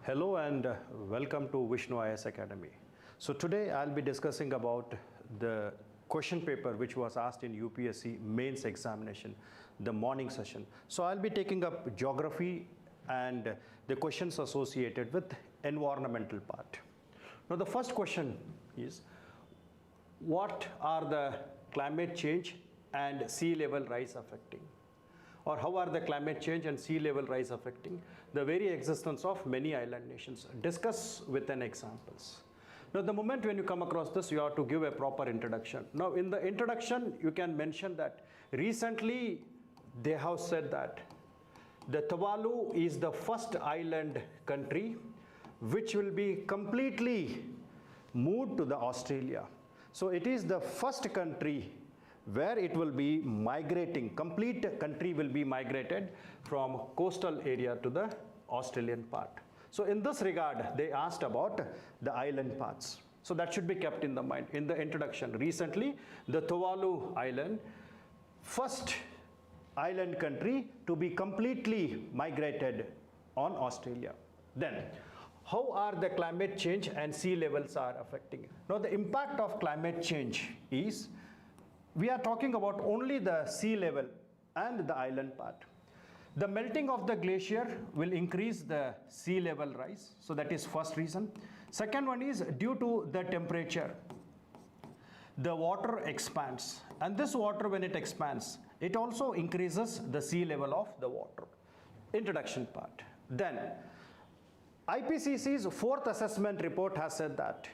Hello and welcome to Vishnu IAS Academy. So today I'll be discussing about the question paper which was asked in UPSC mains examination, the morning session. So I'll be taking up geography and the questions associated with environmental part. Now the first question is, what are the climate change and sea level rise affecting? Or how are the climate change and sea level rise affecting the very existence of many island nations? Discuss with an examples. Now the moment when you come across this, you have to give a proper introduction. Now in the introduction, you can mention that recently they have said that the Tuvalu is the first island country which will be completely moved to the Australia. So it is the first country where it will be migrating, complete country will be migrated from coastal area to the Australian part. So in this regard, they asked about the island parts. So that should be kept in the mind in the introduction. Recently, the Tuvalu Island, first island country to be completely migrated on Australia. Then, how are the climate change and sea levels are affecting? Now the impact of climate change is, we are talking about only the sea level and the island part. The melting of the glacier will increase the sea level rise. So that is first reason. Second one is due to the temperature. The water expands, and this water, when it expands, it also increases the sea level of the water. Introduction part. Then IPCC's fourth assessment report has said that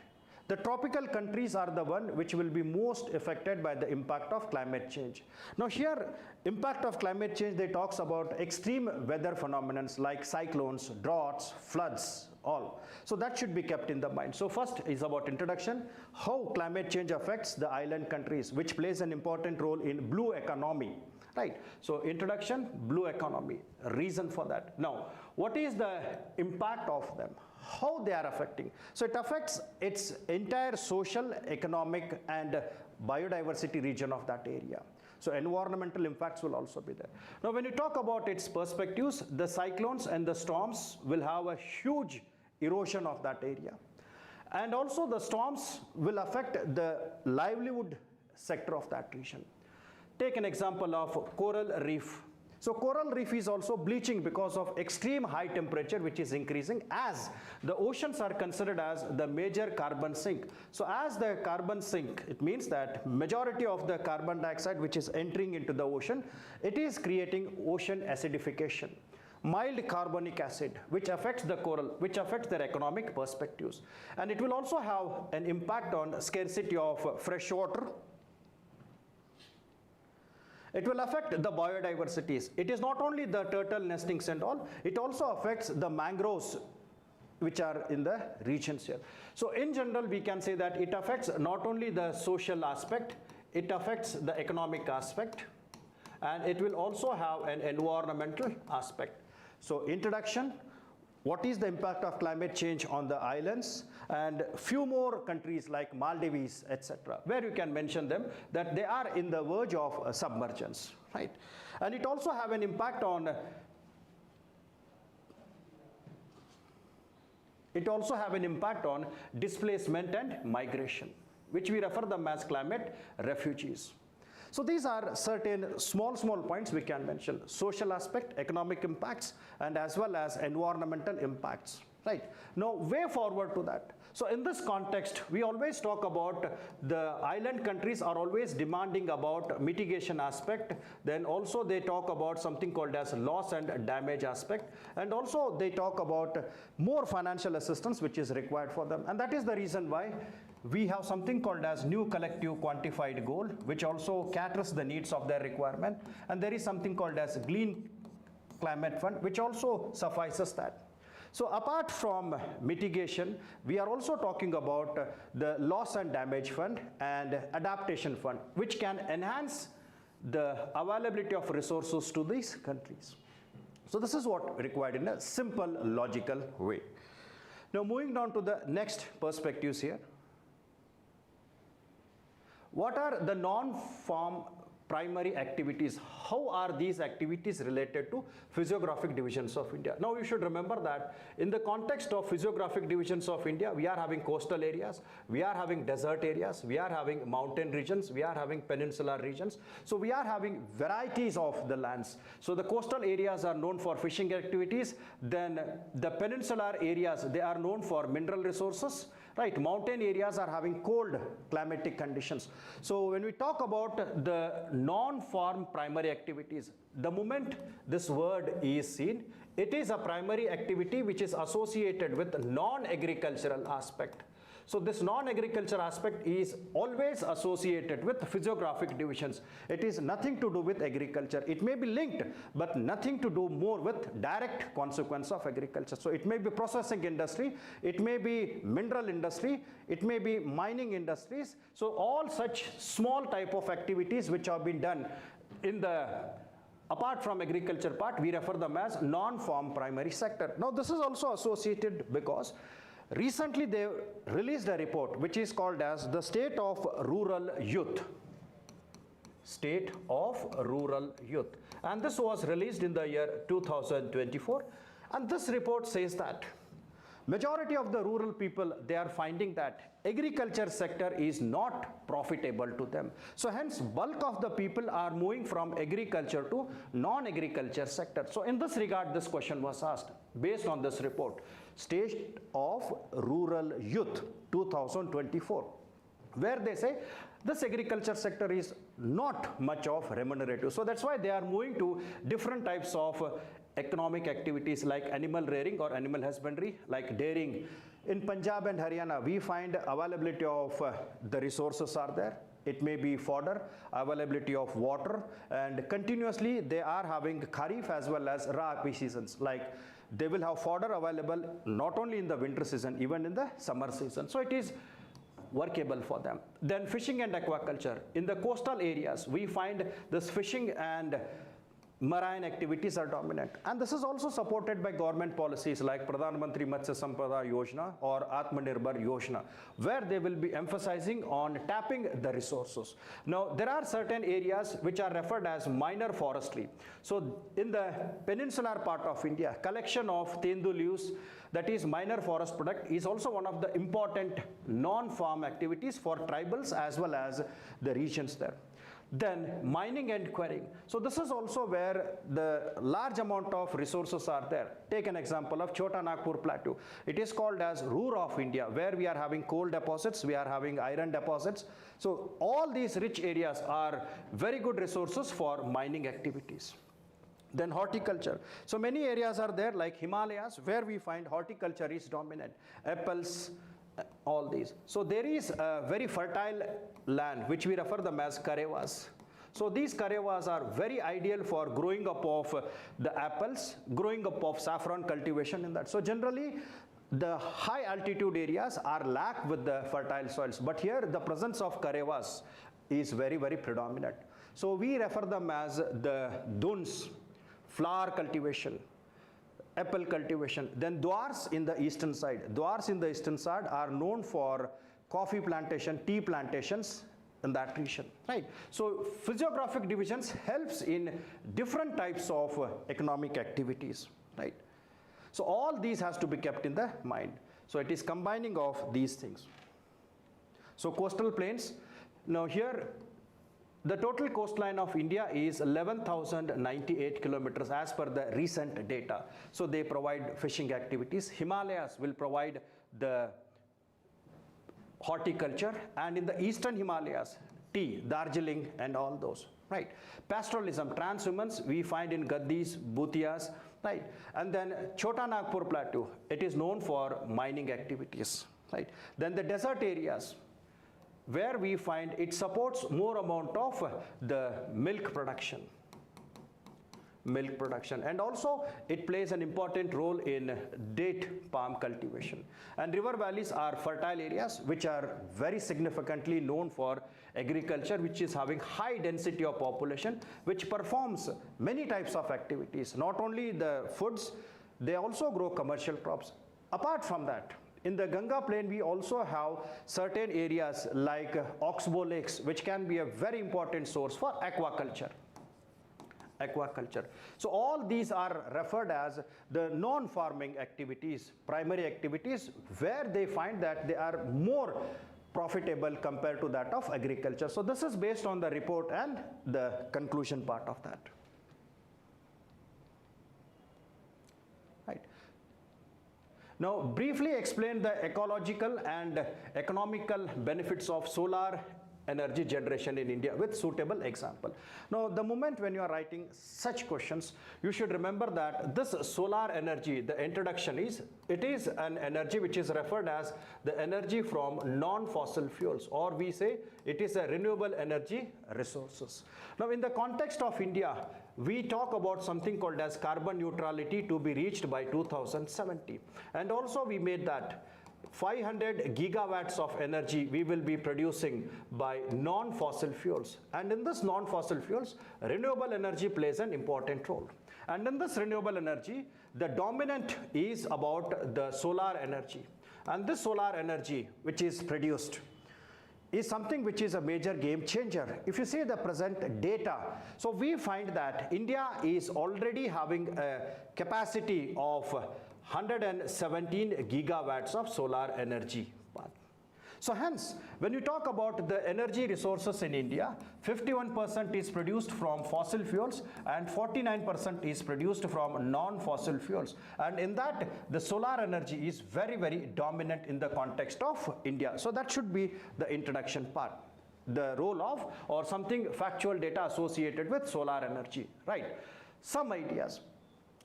the tropical countries are the one which will be most affected by the impact of climate change. Now here, impact of climate change, they talks about extreme weather phenomena like cyclones, droughts, floods, all. So that should be kept in the mind. So first is about introduction, how climate change affects the island countries, which plays an important role in blue economy. Right. So introduction, blue economy, reason for that. Now, what is the impact of them? How they are affecting? So it affects its entire social, economic and biodiversity region of that area. So environmental impacts will also be there. Now when you talk about its perspectives, the cyclones and the storms will have a huge erosion of that area. And also the storms will affect the livelihood sector of that region. Take an example of coral reef. So coral reef is also bleaching because of extreme high temperature which is increasing, as the oceans are considered as the major carbon sink. So as the carbon sink, it means that majority of the carbon dioxide which is entering into the ocean, it is creating ocean acidification. Mild carbonic acid which affects the coral, which affects their economic perspectives. And it will also have an impact on scarcity of fresh water. It will affect the biodiversities. It is not only the turtle nestings and all, it also affects the mangroves which are in the regions here. So in general, we can say that it affects not only the social aspect, it affects the economic aspect, and it will also have an environmental aspect. So introduction, what is the impact of climate change on the islands, and few more countries like Maldives, etc., where you can mention them that they are in the verge of submergence, right? And it also have an impact on displacement and migration, which we refer them as climate refugees. So these are certain small points we can mention: social aspect, economic impacts, and as well as environmental impacts. Right. Now, way forward to that. So in this context, we always talk about the island countries are always demanding about mitigation aspect. Then also they talk about something called as loss and damage aspect. And also they talk about more financial assistance which is required for them. And that is the reason why we have something called as new collective quantified goal, which also caters the needs of their requirement. And there is something called as Green Climate Fund, which also suffices that. So apart from mitigation, we are also talking about the loss and damage fund and adaptation fund, which can enhance the availability of resources to these countries. So this is what required in a simple logical way. Now moving down to the next perspectives here. What are the non-farm primary activities. How are these activities related to physiographic divisions of India? Now you should remember that in the context of physiographic divisions of India, we are having coastal areas, we are having desert areas, we are having mountain regions, we are having peninsular regions. So we are having varieties of the lands. So the coastal areas are known for fishing activities, then the peninsular areas, they are known for mineral resources, right? Mountain areas are having cold climatic conditions. So when we talk about the non-farm primary activities, the moment this word is seen, it is a primary activity which is associated with non-agricultural aspect. So this non-agriculture aspect is always associated with physiographic divisions. It is nothing to do with agriculture. It may be linked, but nothing to do more with direct consequence of agriculture. So it may be processing industry, it may be mineral industry, it may be mining industries. So all such small type of activities which have been done in the apart from agriculture part, we refer them as non-farm primary sector. Now this is also associated because recently they released a report which is called as the State of Rural Youth. State of Rural Youth. And this was released in the year 2024. And this report says that majority of the rural people, they are finding that agriculture sector is not profitable to them. So hence bulk of the people are moving from agriculture to non-agriculture sector. So in this regard, this question was asked based on this report, State of Rural Youth 2024, where they say this agriculture sector is not much of remunerative. So that's why they are moving to different types of economic activities like animal rearing or animal husbandry, like dairying. In Punjab and Haryana, we find availability of the resources are there. It may be fodder, availability of water, and continuously they are having kharif as well as rabi seasons. Like they will have fodder available not only in the winter season, even in the summer season. So it is workable for them. Then fishing and aquaculture. In the coastal areas, we find this fishing and marine activities are dominant. And this is also supported by government policies like Pradhan Mantri Matsya Sampada Yojana or Atmanirbhar Yojana, where they will be emphasizing on tapping the resources. Now, there are certain areas which are referred as minor forestry. So, in the peninsular part of India, collection of tendu leaves, that is minor forest product, is also one of the important non-farm activities for tribals as well as the regions there. Then mining and quarrying. So this is also where the large amount of resources are there. Take an example of Chota Nagpur Plateau. It is called as Ruhr of India, where we are having coal deposits, we are having iron deposits. So all these rich areas are very good resources for mining activities. Then horticulture. So many areas are there like Himalayas, where we find horticulture is dominant. Apples, all these. So there is a very fertile land which we refer them as karevas. So these karevas are very ideal for growing up of the apples, growing up of saffron cultivation in that. So generally the high altitude areas are lack with the fertile soils, but here the presence of karevas is very, very predominant. So we refer them as the duns, flower cultivation, apple cultivation. Then dwars in the eastern side. Dwars in the eastern side are known for coffee plantation, tea plantations in that region, right? So physiographic divisions helps in different types of economic activities, right? So all these has to be kept in the mind. So it is combining of these things. So coastal plains. Now here, the total coastline of India is 11,098 kilometers as per the recent data. So they provide fishing activities. Himalayas will provide the horticulture, and in the eastern Himalayas, tea, Darjeeling and all those, right? Pastoralism, transhumance we find in Gaddis, Bhutias, right? And then Chota Nagpur Plateau, it is known for mining activities, right? Then the desert areas, where we find it supports more amount of the milk production, and also it plays an important role in date palm cultivation. And river valleys are fertile areas which are very significantly known for agriculture, which is having high density of population, which performs many types of activities, not only the foods, they also grow commercial crops. Apart from that, In the Ganga plain, we also have certain areas like Oxbow Lakes, which can be a very important source for aquaculture. So all these are referred as the non-farming activities, primary activities, where they find that they are more profitable compared to that of agriculture. So this is based on the report and the conclusion part of that. Right. Now, briefly explain the ecological and economical benefits of solar energy generation in India with suitable example. Now, the moment when you are writing such questions, you should remember that this solar energy, the introduction is, it is an energy which is referred as the energy from non-fossil fuels, or we say it is a renewable energy resources. Now, in the context of India, we talk about something called as carbon neutrality to be reached by 2070. And also we made that 500 gigawatts of energy we will be producing by non-fossil fuels. And in this non-fossil fuels, renewable energy plays an important role. And in this renewable energy, the dominant is about the solar energy. And this solar energy which is produced is something which is a major game changer. If you see the present data, so we find that India is already having a capacity of 117 gigawatts of solar energy. So hence, when you talk about the energy resources in India, 51% is produced from fossil fuels and 49% is produced from non-fossil fuels. And in that, the solar energy is very, very dominant in the context of India. So that should be the introduction part, the role of or something factual data associated with solar energy, right? Some ideas.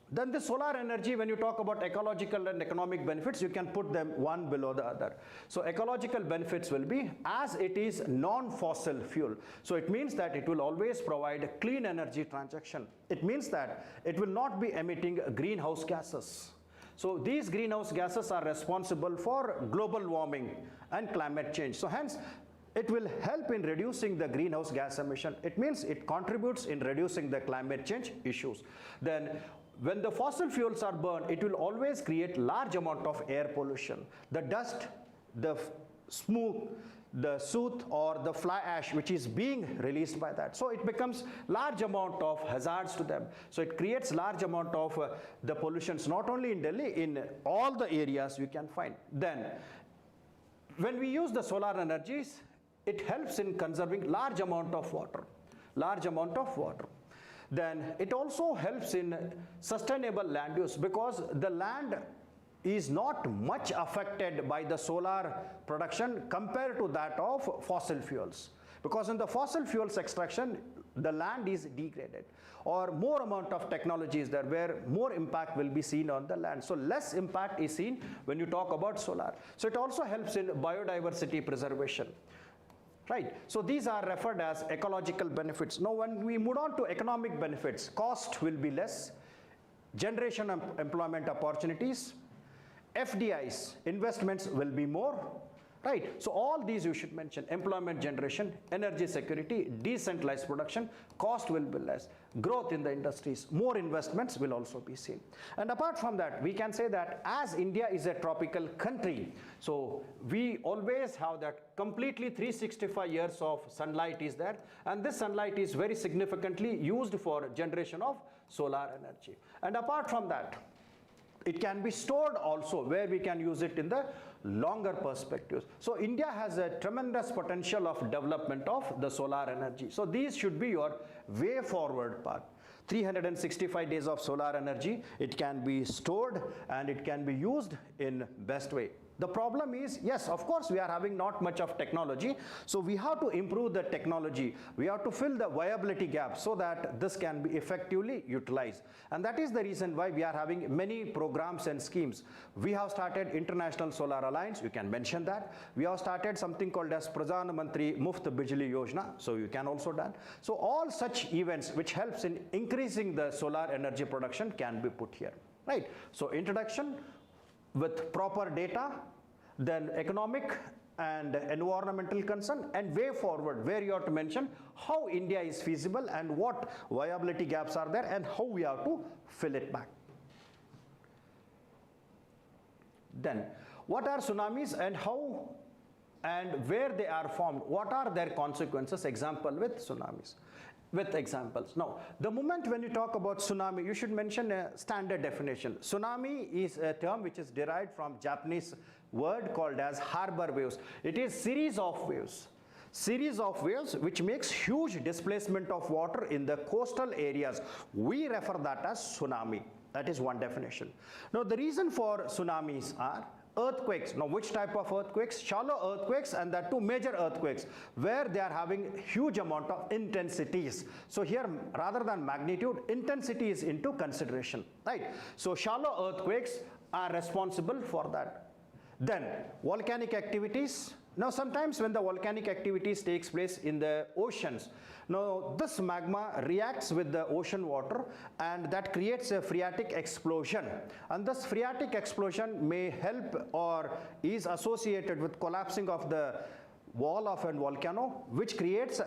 Then the solar energy, when you talk about ecological and economic benefits, you can put them one below the other. So ecological benefits will be, as it is non-fossil fuel, so it means that it will always provide clean energy transaction. It means that it will not be emitting greenhouse gases. So these greenhouse gases are responsible for global warming and climate change. So hence, it will help in reducing the greenhouse gas emission. It means it contributes in reducing the climate change issues. Then when the fossil fuels are burned, it will always create large amount of air pollution. The dust, the smoke, the soot or the fly ash which is being released by that. So it becomes large amount of hazards to them. So it creates large amount of the pollutions, not only in Delhi, in all the areas you can find. Then when we use the solar energies, it helps in conserving large amount of water. Then it also helps in sustainable land use, because the land is not much affected by the solar production compared to that of fossil fuels. Because in the fossil fuels extraction, the land is degraded, or more amount of technology is there where more impact will be seen on the land. So less impact is seen when you talk about solar. So it also helps in biodiversity preservation. Right, so these are referred as ecological benefits. Now when we move on to economic benefits, cost will be less, generation of employment opportunities, FDIs, investments will be more, right? So all these you should mention: employment generation, energy security, decentralized production, cost will be less, growth in the industries, more investments will also be seen. And apart from that, we can say that as India is a tropical country, so we always have that completely 365 years of sunlight is there, and this sunlight is very significantly used for generation of solar energy. And apart from that, it can be stored also, where we can use it in the longer perspectives. So India has a tremendous potential of development of the solar energy. So these should be your way forward path. 365 days of solar energy, it can be stored and it can be used in best way. The problem is, yes, of course, we are having not much of technology, so we have to improve the technology. We have to fill the viability gap so that this can be effectively utilized. And that is the reason why we are having many programs and schemes. We have started International Solar Alliance, you can mention that. We have started something called as Pradhan Mantri Muft Bijli Yojana, so you can also done. So all such events which helps in increasing the solar energy production can be put here, right? So introduction with proper data, then economic and environmental concern, and way forward, where you have to mention how India is feasible and what viability gaps are there and how we have to fill it back. Then what are tsunamis and how and where they are formed? What are their consequences? Example with tsunamis. With examples. Now, the moment when you talk about tsunami, you should mention a standard definition. Tsunami is a term which is derived from Japanese word called as harbor waves. It is series of waves. Series of waves which makes huge displacement of water in the coastal areas. We refer that as tsunami. That is one definition. Now, the reason for tsunamis are earthquakes. Now, which type of earthquakes? Shallow earthquakes, and that two major earthquakes where they are having huge amount of intensities. So here, rather than magnitude, intensity is into consideration, right? So shallow earthquakes are responsible for that. Then volcanic activities. Now, sometimes when the volcanic activities takes place in the oceans, now this magma reacts with the ocean water and that creates a phreatic explosion, and this phreatic explosion may help or is associated with collapsing of the wall of a volcano, which creates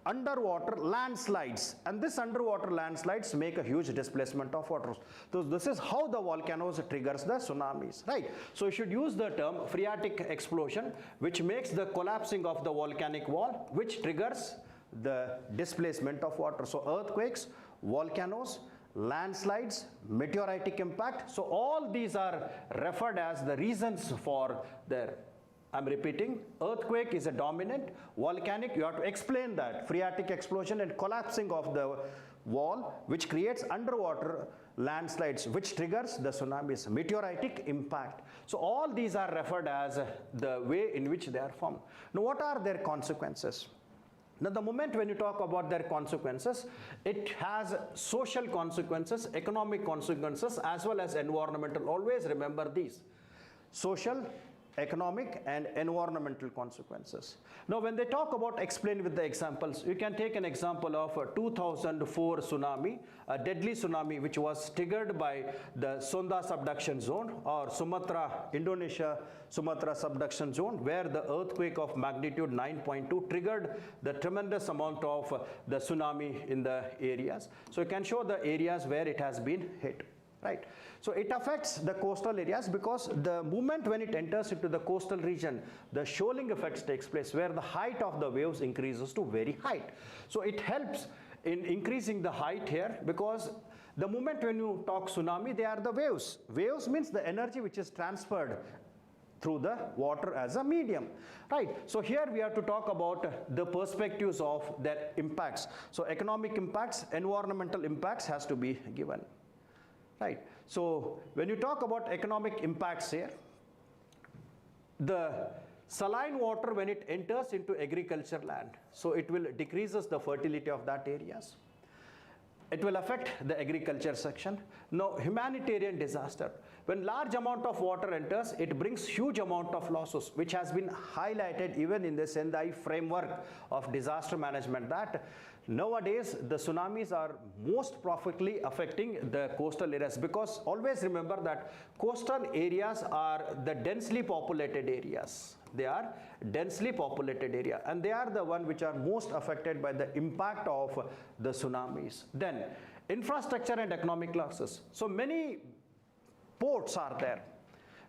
underwater landslides, and this underwater landslides make a huge displacement of water. So this is how the volcanoes triggers the tsunamis, right? So you should use the term phreatic explosion, which makes the collapsing of the volcanic wall, which triggers the displacement of water. So earthquakes, volcanoes, landslides, meteoritic impact. So all these are referred as the reasons for their, I'm repeating, earthquake is a dominant, volcanic, you have to explain that, phreatic explosion and collapsing of the wall, which creates underwater landslides, which triggers the tsunamis, meteoritic impact. So all these are referred as the way in which they are formed. Now, what are their consequences? Now, the moment when you talk about their consequences, it has social consequences, economic consequences, as well as environmental. Always remember these: social, economic and environmental consequences. Now, when they talk about explain with the examples, you can take an example of a 2004 tsunami, a deadly tsunami which was triggered by the Sonda subduction zone, or Sumatra, Indonesia Sumatra subduction zone, where the earthquake of magnitude 9.2 triggered the tremendous amount of the tsunami in the areas. So you can show the areas where it has been hit. Right. So it affects the coastal areas because the moment when it enters into the coastal region, the shoaling effects takes place where the height of the waves increases to very high. So it helps in increasing the height here, because the moment when you talk tsunami, they are the waves. Waves means the energy which is transferred through the water as a medium, right? So here we have to talk about the perspectives of their impacts. So economic impacts, environmental impacts has to be given. Right. So when you talk about economic impacts here, the saline water, when it enters into agriculture land, so it will decreases the fertility of that areas. It will affect the agriculture section. Now, humanitarian disaster. When large amount of water enters, it brings huge amount of losses, which has been highlighted even in the Sendai framework of disaster management, that nowadays the tsunamis are most profitably affecting the coastal areas, because always remember that coastal areas are the densely populated areas. They are densely populated area, and they are the one which are most affected by the impact of the tsunamis. Then infrastructure and economic losses. So many ports are there,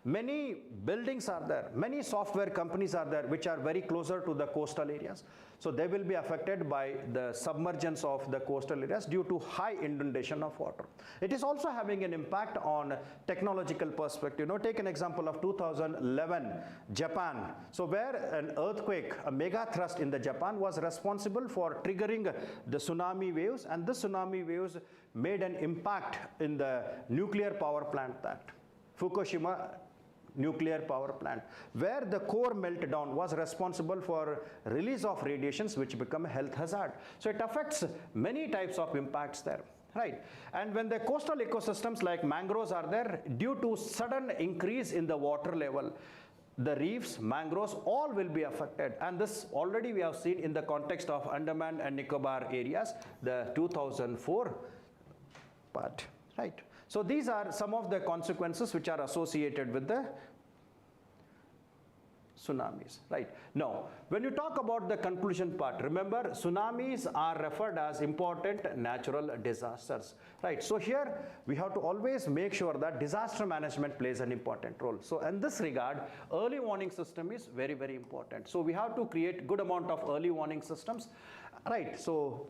many buildings are there, many software companies are there which are very closer to the coastal areas. So they will be affected by the submergence of the coastal areas due to high inundation of water. It is also having an impact on technological perspective. You know, take an example of 2011 Japan. So where an earthquake, a mega thrust in the Japan, was responsible for triggering the tsunami waves, and the tsunami waves made an impact in the nuclear power plant, that Fukushima nuclear power plant, where the core meltdown was responsible for release of radiations which become a health hazard. So it affects many types of impacts there, right? And when the coastal ecosystems like mangroves are there, due to sudden increase in the water level, the reefs, mangroves, all will be affected. And this already we have seen in the context of Andaman and Nicobar areas, the 2004 part, right? So these are some of the consequences which are associated with the tsunamis, right? Now, when you talk about the conclusion part, remember tsunamis are referred as important natural disasters, right? So here we have to always make sure that disaster management plays an important role. So in this regard, early warning system is very, very important. So we have to create good amount of early warning systems, right? So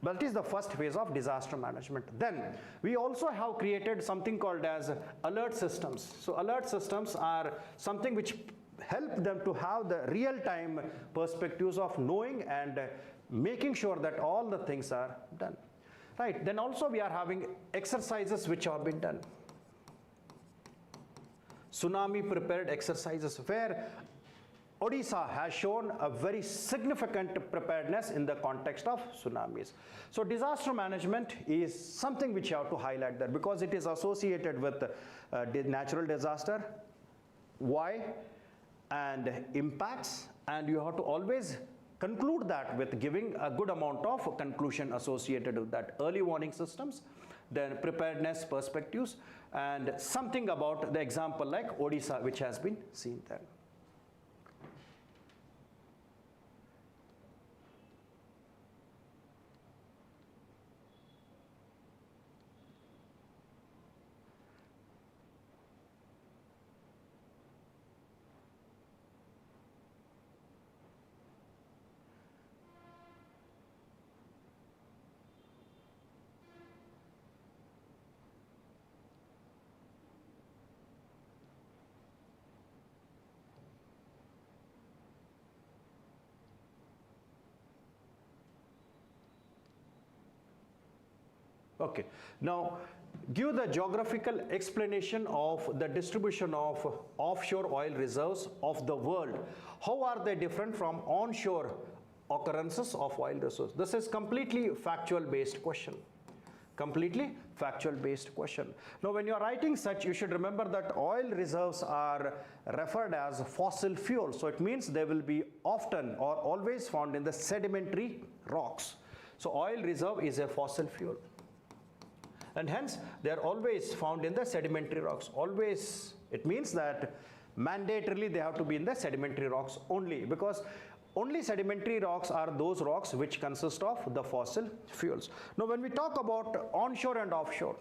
that is the first phase of disaster management. Then we also have created something called as alert systems. So alert systems are something which help them to have the real-time perspectives of knowing and making sure that all the things are done, right? Then also we are having exercises which have been done. Tsunami prepared exercises, where Odisha has shown a very significant preparedness in the context of tsunamis. So disaster management is something which you have to highlight there, because it is associated with natural disaster. Why? And impacts, and you have to always conclude that with giving a good amount of conclusion associated with that. Early warning systems, then preparedness perspectives, and something about the example like Odisha which has been seen there. Okay, now give the geographical explanation of the distribution of offshore oil reserves of the world. How are they different from onshore occurrences of oil resources? This is completely factual based question. Completely factual based question. Now when you are writing such, you should remember that oil reserves are referred as fossil fuel. So it means they will be often or always found in the sedimentary rocks. So oil reserve is a fossil fuel, and hence they are always found in the sedimentary rocks. Always, it means that mandatorily they have to be in the sedimentary rocks only, because only sedimentary rocks are those rocks which consist of the fossil fuels. Now when we talk about onshore and offshore,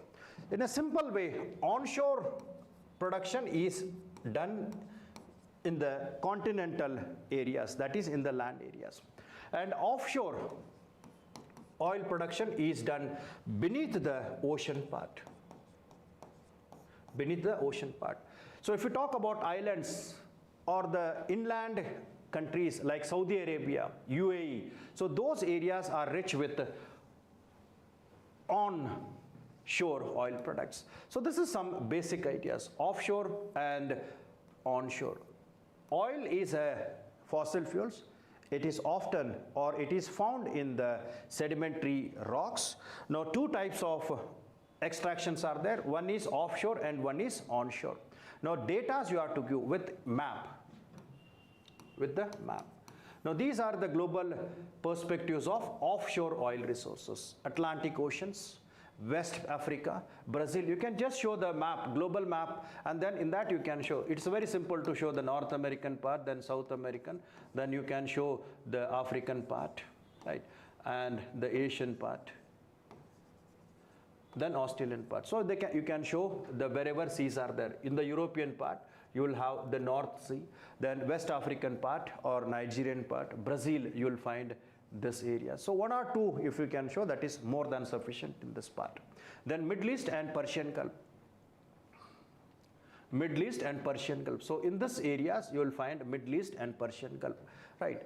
in a simple way, onshore production is done in the continental areas, that is in the land areas, and offshore oil production is done beneath the ocean part. Beneath the ocean part. So if you talk about islands or the inland countries like Saudi Arabia, UAE, so those areas are rich with onshore oil products. So this is some basic ideas, offshore and onshore. Oil is a fossil fuels. It is often, or it is found in the sedimentary rocks. Now two types of extractions are there. One is offshore and one is onshore. Now data you have to give with map. With the map. Now these are the global perspectives of offshore oil resources. Atlantic Oceans, West Africa, Brazil. You can just show the map, global map, and then in that you can show. It's very simple to show the North American part, then South American, then you can show the African part, right, and the Asian part, then Australian part. So you can show the wherever seas are there. In the European part, you will have the North Sea, then West African part or Nigerian part, Brazil, you will find this area. So one or two if you can show, that is more than sufficient in this part. Then Middle East and Persian Gulf. Middle East and Persian Gulf. So in this areas you will find Middle East and Persian Gulf, right.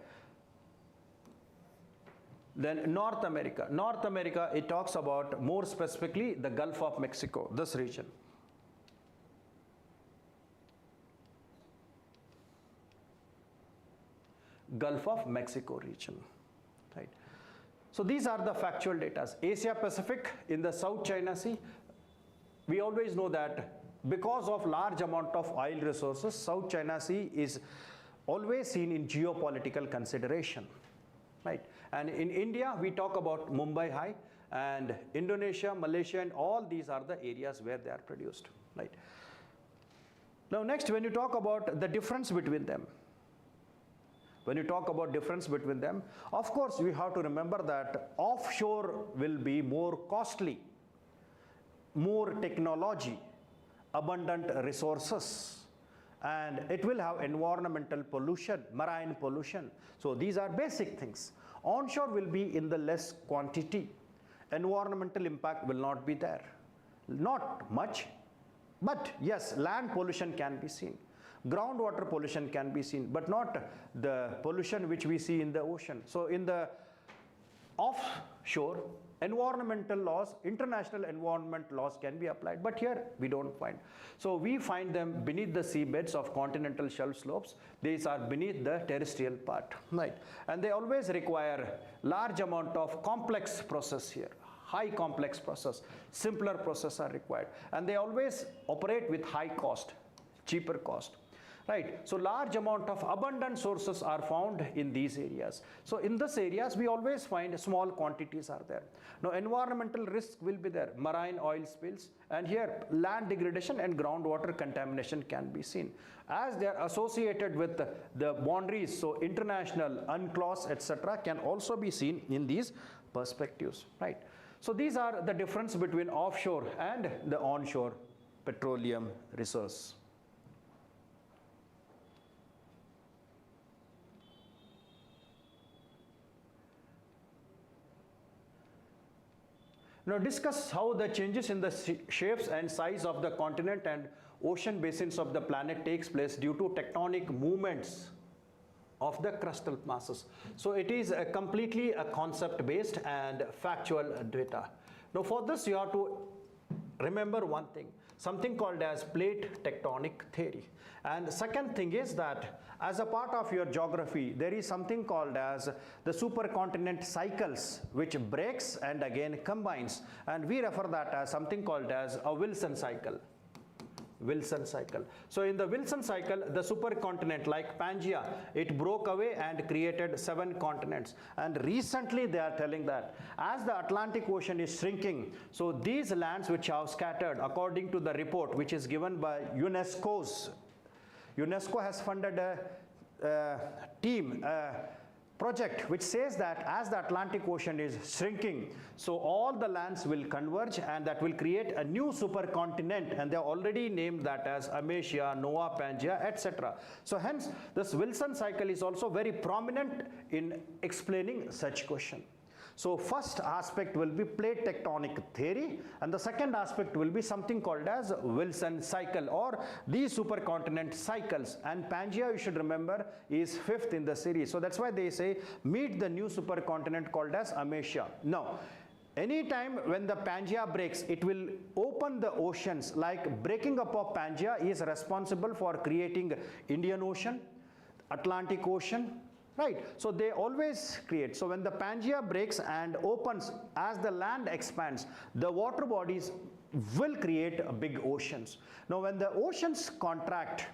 Then North America. North America, it talks about more specifically the Gulf of Mexico, this region. Gulf of Mexico region. Right. So these are the factual data. Asia Pacific in the South China Sea, we always know that because of large amount of oil resources, South China Sea is always seen in geopolitical consideration, right? And in India, we talk about Mumbai High, and Indonesia, Malaysia, and all these are the areas where they are produced, right? Now next, when you talk about the difference between them, When you talk about difference between them, of course, we have to remember that offshore will be more costly, more technology, abundant resources, and it will have environmental pollution, marine pollution. So these are basic things. Onshore will be in the less quantity. Environmental impact will not be there. Not much, but yes, land pollution can be seen. Groundwater pollution can be seen, but not the pollution which we see in the ocean. So in the offshore, environmental laws, international environment laws can be applied, but here we don't find. So we find them beneath the seabeds of continental shelf slopes. These are beneath the terrestrial part, right? And they always require large amount of complex process here. High complex process, simpler process are required. And they always operate with high cost, cheaper cost. Right, so large amount of abundant sources are found in these areas. So in these areas, we always find small quantities are there. Now environmental risk will be there, marine oil spills, and here land degradation and groundwater contamination can be seen. As they are associated with the boundaries, so international, UNCLOS, etc. can also be seen in these perspectives, right? So these are the difference between offshore and the onshore petroleum resource. Now discuss how the changes in the shapes and size of the continent and ocean basins of the planet takes place due to tectonic movements of the crustal masses. So it is completely a concept based and factual data. Now for this you have to remember one thing, something called as plate tectonic theory. And the second thing is that as a part of your geography, there is something called as the supercontinent cycles, which breaks and again combines. And we refer that as something called as a Wilson cycle. Wilson cycle. So in the Wilson cycle, the supercontinent like Pangaea, it broke away and created 7 continents. And recently they are telling that as the Atlantic Ocean is shrinking, so these lands which have scattered, according to the report which is given by UNESCO has funded a team, project which says that as the Atlantic Ocean is shrinking, so all the lands will converge and that will create a new supercontinent, and they already named that as Amasia, Noah, Pangaea, etc. So hence this Wilson cycle is also very prominent in explaining such question. So first aspect will be plate tectonic theory, and the second aspect will be something called as Wilson cycle or these supercontinent cycles. And Pangaea, you should remember, is 5th in the series. So that's why they say meet the new supercontinent called as Amasia. Now, anytime when the Pangaea breaks, it will open the oceans. Like breaking up of Pangaea is responsible for creating Indian Ocean, Atlantic Ocean, right? So they always create. So when the Pangaea breaks and opens, as the land expands, the water bodies will create big oceans. Now when the oceans contract,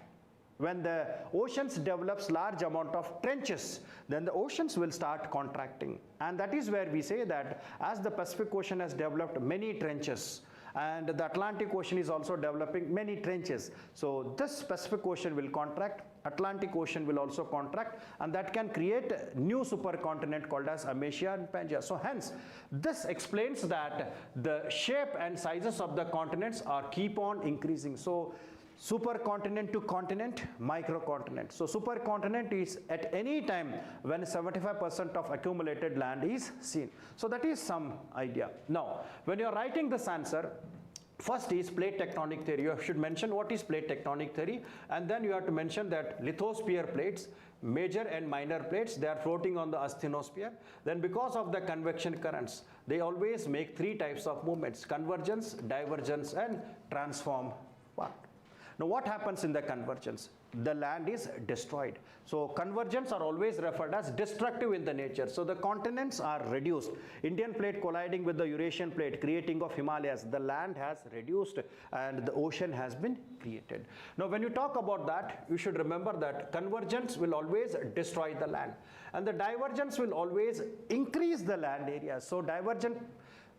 when the oceans develops large amount of trenches, then the oceans will start contracting. And that is where we say that as the Pacific Ocean has developed many trenches, and the Atlantic Ocean is also developing many trenches. So this Pacific Ocean will contract, Atlantic Ocean will also contract, and that can create a new supercontinent called as Amasia and Pangaea. So hence, this explains that the shape and sizes of the continents are keep on increasing. So supercontinent to continent, microcontinent. So supercontinent is at any time when 75% of accumulated land is seen. So that is some idea. Now, when you are writing this answer, first is plate tectonic theory. You should mention what is plate tectonic theory, and then you have to mention that lithosphere plates, major and minor plates, they are floating on the asthenosphere. Then because of the convection currents, they always make 3 types of movements: convergence, divergence, and transform part. Now what happens in the convergence? The land is destroyed. So convergence are always referred as destructive in the nature. So the continents are reduced. Indian plate colliding with the Eurasian plate, creating of Himalayas. The land has reduced and the ocean has been created. Now when you talk about that, you should remember that convergence will always destroy the land, and the divergence will always increase the land area. So divergent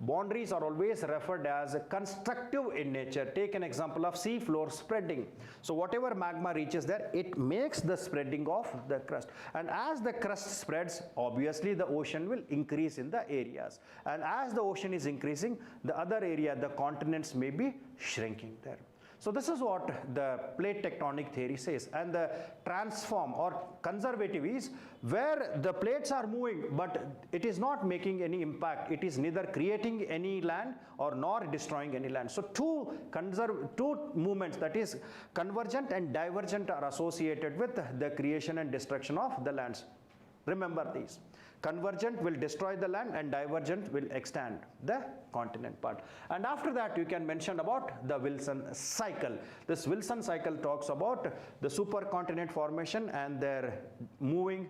Boundaries are always referred as constructive in nature. Take an example of sea floor spreading. So whatever magma reaches there, it makes the spreading of the crust. And as the crust spreads, obviously the ocean will increase in the areas. And as the ocean is increasing, the other area, the continents may be shrinking there. So this is what the plate tectonic theory says. And the transform or conservative is where the plates are moving, but it is not making any impact. It is neither creating any land or nor destroying any land. So two movements, that is convergent and divergent, are associated with the creation and destruction of the lands. Remember these. Convergent will destroy the land and divergent will extend the continent part. And after that you can mention about the Wilson cycle. This Wilson cycle talks about the supercontinent formation and their moving,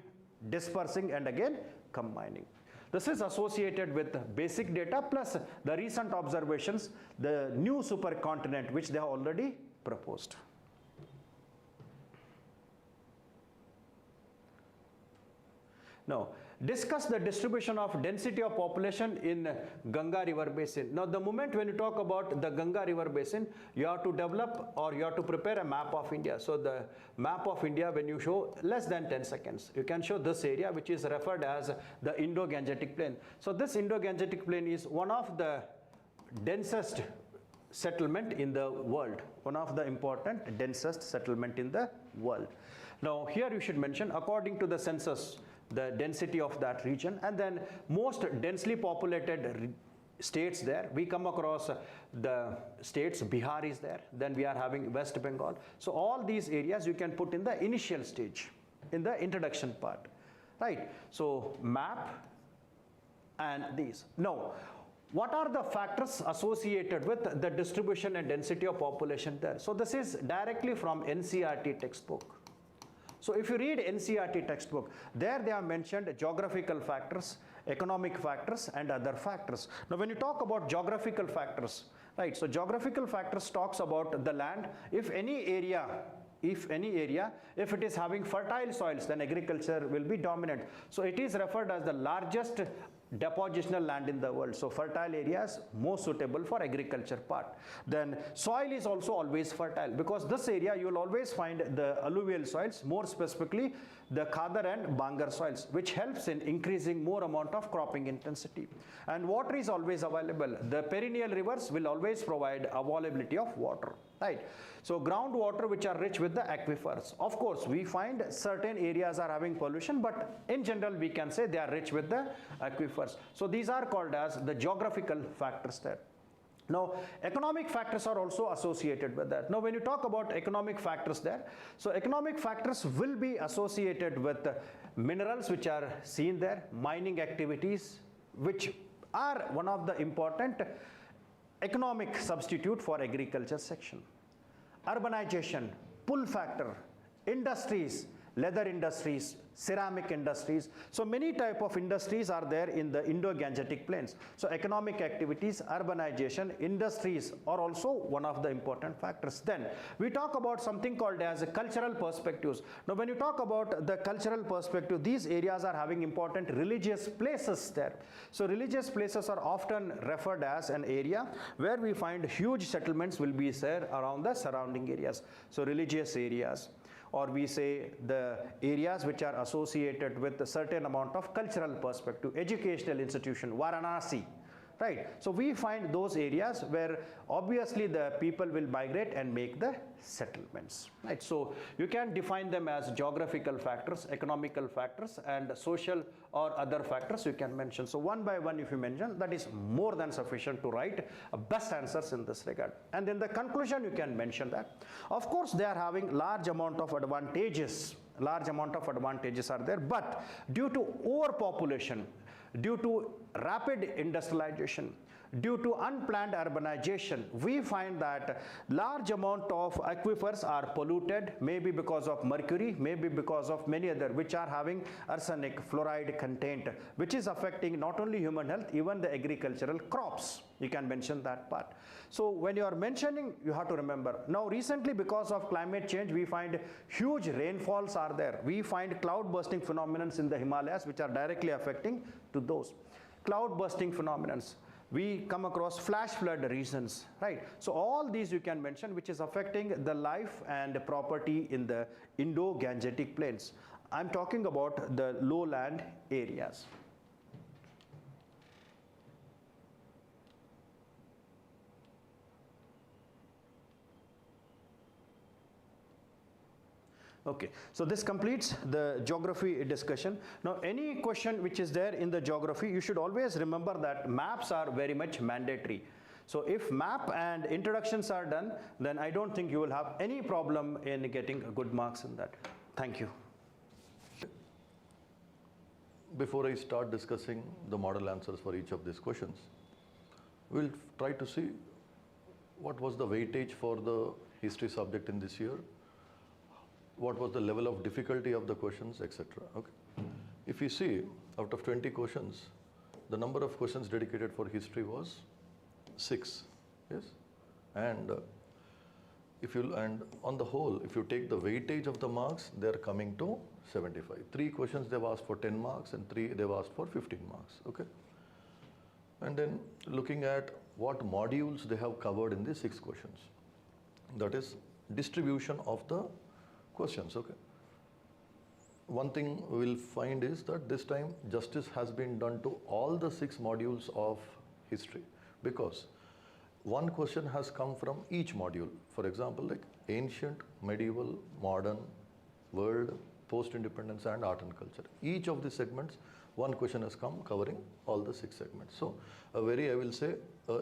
dispersing and again combining. This is associated with basic data plus the recent observations, the new supercontinent which they have already proposed. Now, discuss the distribution of density of population in Ganga River Basin. Now, the moment when you talk about the Ganga River Basin, you have to develop or you have to prepare a map of India. So, the map of India, when you show less than 10 seconds, you can show this area which is referred as the Indo-Gangetic Plain. So, this Indo-Gangetic Plain is one of the densest settlement in the world, one of the important densest settlement in the world. Now, here you should mention according to the census, the density of that region, and then most densely populated states there. We come across the states, Bihar is there, then we are having West Bengal. So all these areas you can put in the initial stage, in the introduction part, right? So map and these. Now, what are the factors associated with the distribution and density of population there? So this is directly from NCERT textbook. So if you read NCERT textbook, there they have mentioned geographical factors, economic factors and other factors. Now when you talk about geographical factors, right, so geographical factors talks about the land. If any area, if it is having fertile soils, then agriculture will be dominant. So it is referred as the largest depositional land in the world. So fertile areas more suitable for agriculture part. Then soil is also always fertile because this area you will always find the alluvial soils, more specifically the Khadar and Bangar soils, which helps in increasing more amount of cropping intensity. And water is always available. The perennial rivers will always provide availability of water, right? So groundwater which are rich with the aquifers. Of course, we find certain areas are having pollution, but in general we can say they are rich with the aquifers. So these are called as the geographical factors there. Now, economic factors are also associated with that. Now, when you talk about economic factors there, so economic factors will be associated with minerals which are seen there, mining activities, which are one of the important economic substitute for agriculture section. Urbanization, pull factor, industries, leather industries, ceramic industries. So many type of industries are there in the Indo-Gangetic plains. So economic activities, urbanization, industries are also one of the important factors. Then we talk about something called as cultural perspectives. Now when you talk about the cultural perspective, these areas are having important religious places there. So religious places are often referred as an area where we find huge settlements will be there around the surrounding areas. So religious areas, or we say the areas which are associated with a certain amount of cultural perspective, educational institution, Varanasi, right? So we find those areas where obviously the people will migrate and make the settlements, right? So you can define them as geographical factors, economical factors, and social or other factors you can mention. So one by one if you mention, that is more than sufficient to write best answers in this regard. And in the conclusion you can mention that of course they are having large amount of advantages are there, but due to overpopulation, due to rapid industrialization, due to unplanned urbanization, we find that large amount of aquifers are polluted, maybe because of mercury, maybe because of many other which are having arsenic, fluoride content, which is affecting not only human health, even the agricultural crops. You can mention that part. So when you are mentioning, you have to remember. Now recently because of climate change, we find huge rainfalls are there. We find cloud bursting phenomena in the Himalayas which are directly affecting to those. Cloud bursting phenomena. We come across flash flood reasons, right? So all these you can mention, which is affecting the life and property in the Indo-Gangetic plains. I'm talking about the lowland areas. Okay, so this completes the geography discussion. Now, any question which is there in the geography, you should always remember that maps are very much mandatory. So if map and introductions are done, then I don't think you will have any problem in getting good marks in that. Thank you. Before I start discussing the model answers for each of these questions, we'll try to see what was the weightage for the history subject in this year, what was the level of difficulty of the questions, etc. Okay. If you see, out of 20 questions, the number of questions dedicated for history was 6. Yes, and on the whole, if you take the weightage of the marks, they are coming to 75. 3 questions they've asked for 10 marks, and 3 they've asked for 15 marks. Okay, and then looking at what modules they have covered in the 6 questions, that is distribution of the questions. Okay, one thing we'll find is that this time justice has been done to all the 6 modules of history, because one question has come from each module. For example, like ancient, medieval, modern, world, post-independence, and art and culture. Each of the segments, one question has come covering all the 6 segments. So a very, I will say,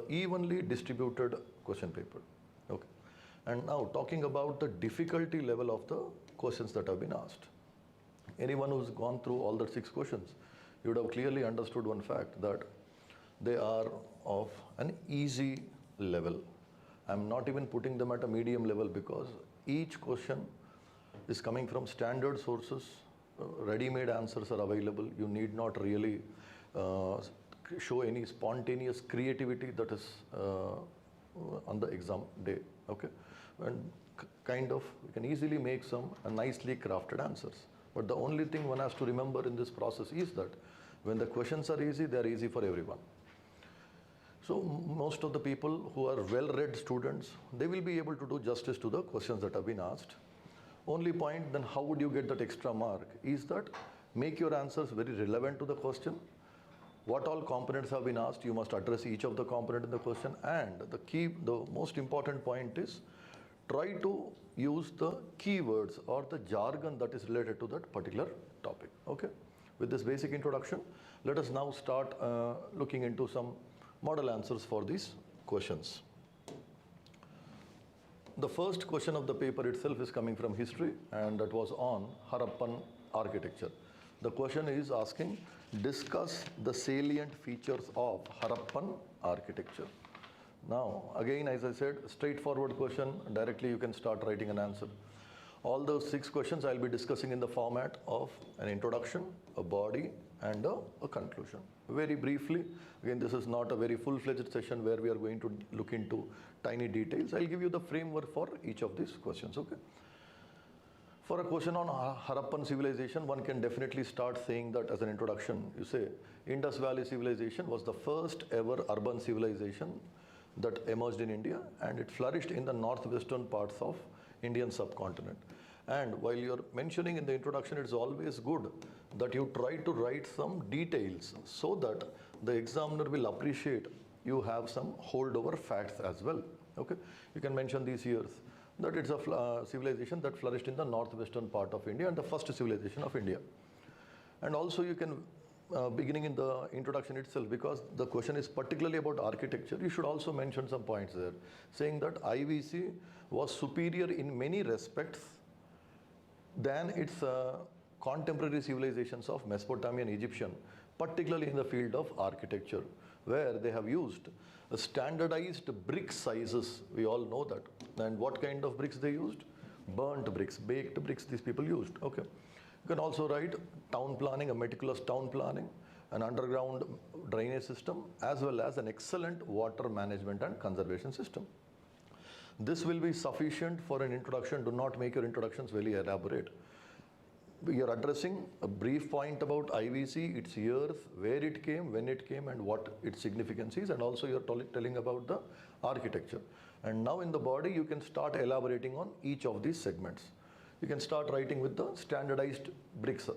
evenly distributed question paper. Okay. And now talking about the difficulty level of the questions that have been asked. Anyone who's gone through all the 6 questions, you would have clearly understood one fact, that they are of an easy level. I'm not even putting them at a medium level, because each question is coming from standard sources. Ready-made answers are available. You need not really show any spontaneous creativity that is on the exam day. Okay, and kind of you can easily make some nicely crafted answers. But the only thing one has to remember in this process is that when the questions are easy, they are easy for everyone. So most of the people who are well-read students, they will be able to do justice to the questions that have been asked. Only point, then how would you get that extra mark, is that make your answers very relevant to the question. What all components have been asked, you must address each of the component in the question. And the most important point is, try to use the keywords or the jargon that is related to that particular topic. Okay. With this basic introduction, let us now start looking into some model answers for these questions. The first question of the paper itself is coming from history, and that was on Harappan architecture. The question is asking, discuss the salient features of Harappan architecture. Now, again, as I said, straightforward question, directly you can start writing an answer. All those 6 questions I'll be discussing in the format of an introduction, a body, and a conclusion. Very briefly, again, this is not a very full-fledged session where we are going to look into tiny details. I'll give you the framework for each of these questions. Okay. For a question on Harappan civilization, one can definitely start saying that as an introduction. You say, Indus Valley civilization was the first ever urban civilization that emerged in India, and it flourished in the northwestern parts of Indian subcontinent. And while you're mentioning in the introduction, it's always good that you try to write some details so that the examiner will appreciate you have some holdover facts as well. Okay, you can mention these years, that it's a civilization that flourished in the northwestern part of India and the first civilization of India. And also you can, beginning in the introduction itself, because the question is particularly about architecture, you should also mention some points there, saying that IVC was superior in many respects than its contemporary civilizations of Mesopotamian Egyptian, particularly in the field of architecture, where they have used standardized brick sizes. We all know that. And what kind of bricks they used? Burnt bricks, baked bricks these people used. Okay. You can also write town planning, a meticulous town planning, an underground drainage system, as well as an excellent water management and conservation system. This will be sufficient for an introduction. Do not make your introductions very elaborate. we are addressing a brief point about IVC, its years, where it came, when it came, and what its significance is, and also you're telling about the architecture. And now in the body, you can start elaborating on each of these segments. You can start writing with the standardized bricks.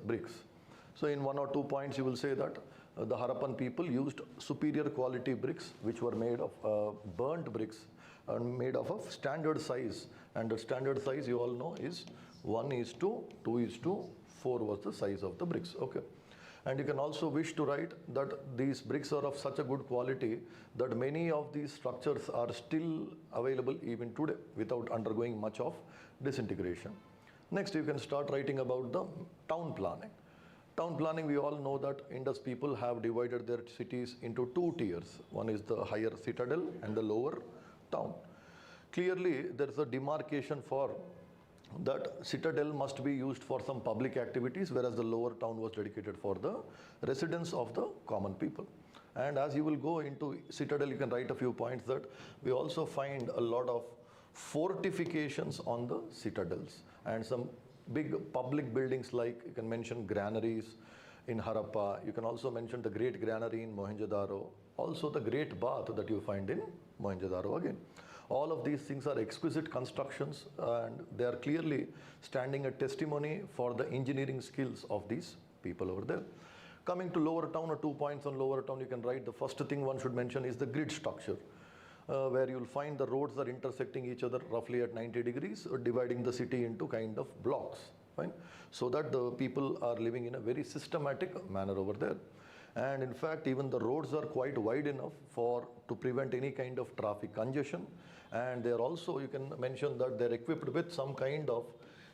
So in 1 or 2 points, you will say that the Harappan people used superior quality bricks, which were made of burnt bricks and made of standard size. And the standard size, you all know, is 1:2:4 was the size of the bricks. Okay. And you can also wish to write that these bricks are of such a good quality that many of these structures are still available even today without undergoing much of disintegration. Next, you can start writing about the town planning. Town planning, we all know that Indus people have divided their cities into 2 tiers. One is the higher citadel and the lower town. Clearly, there is a demarcation for that citadel must be used for some public activities, whereas the lower town was dedicated for the residence of the common people. And as you will go into citadel, you can write a few points that we also find a lot of fortifications on the citadels and some big public buildings, like you can mention granaries in Harappa. You can also mention the great granary in Mohenjo-daro, also the great bath that you find in Mohenjo-daro again. All of these things are exquisite constructions, and they are clearly standing a testimony for the engineering skills of these people over there. Coming to lower town, or 2 points on lower town, you can write the first thing one should mention is the grid structure, where you'll find the roads are intersecting each other roughly at 90 degrees, dividing the city into kind of blocks, fine? So that the people are living in a very systematic manner over there. And in fact, even the roads are quite wide enough to prevent any kind of traffic congestion. And they're also, you can mention that they're equipped with some kind of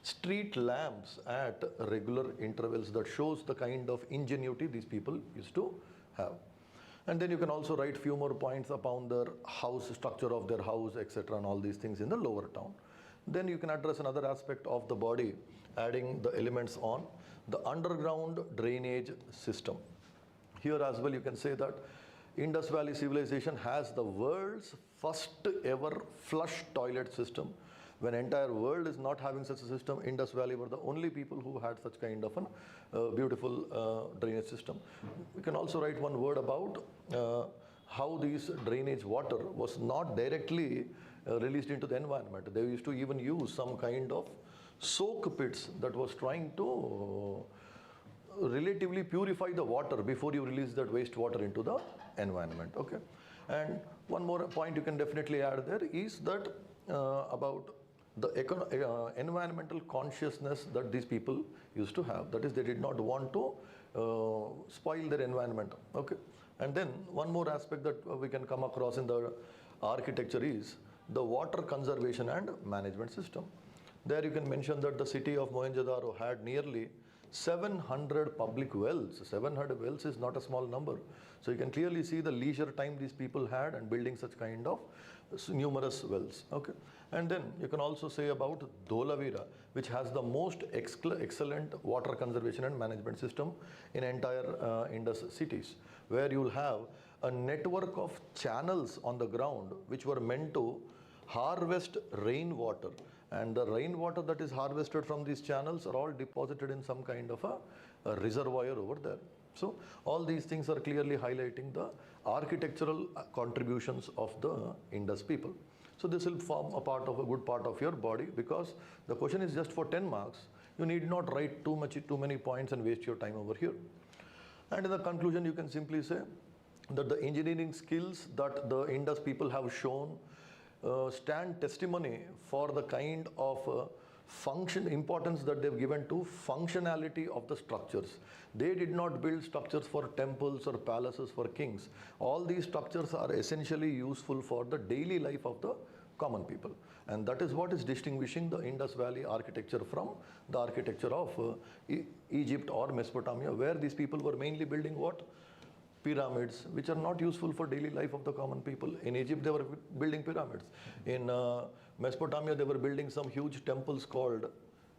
street lamps at regular intervals that shows the kind of ingenuity these people used to have. And then you can also write few more points upon their house, structure of their house, etc., and all these things in the lower town. Then you can address another aspect of the body, adding the elements on the underground drainage system. Here as well, you can say that Indus Valley civilization has the world's first ever flush toilet system. When entire world is not having such a system, Indus Valley were the only people who had such kind of a beautiful drainage system. We can also write one word about how these drainage water was not directly released into the environment. They used to even use some kind of soak pits that was trying to relatively purify the water before you release that wastewater into the environment. Okay. And one more point you can definitely add there is that about the environmental consciousness that these people used to have. That is, they did not want to spoil their environment. Okay. And then one more aspect that we can come across in the architecture is the water conservation and management system. There you can mention that the city of Mohenjo-daro had nearly 700 public wells. 700 wells is not a small number. So you can clearly see the leisure time these people had and building such kind of numerous wells. Okay. And then you can also say about Dholavira, which has the most excellent water conservation and management system in entire Indus cities, where you will have a network of channels on the ground which were meant to harvest rainwater. And the rainwater that is harvested from these channels are all deposited in some kind of a reservoir over there. So all these things are clearly highlighting the architectural contributions of the Indus people. So this will form a good part of your body, because the question is just for 10 marks. You need not write too many points and waste your time over here. And in the conclusion, you can simply say that the engineering skills that the Indus people have shown stand testimony for the kind of importance that they've given to functionality of the structures. They did not build structures for temples or palaces for kings. All these structures are essentially useful for the daily life of the common people. And that is what is distinguishing the Indus Valley architecture from the architecture of Egypt or Mesopotamia, where these people were mainly building what? Pyramids, which are not useful for daily life of the common people. In Egypt, they were building pyramids. In Mesopotamia, they were building some huge temples called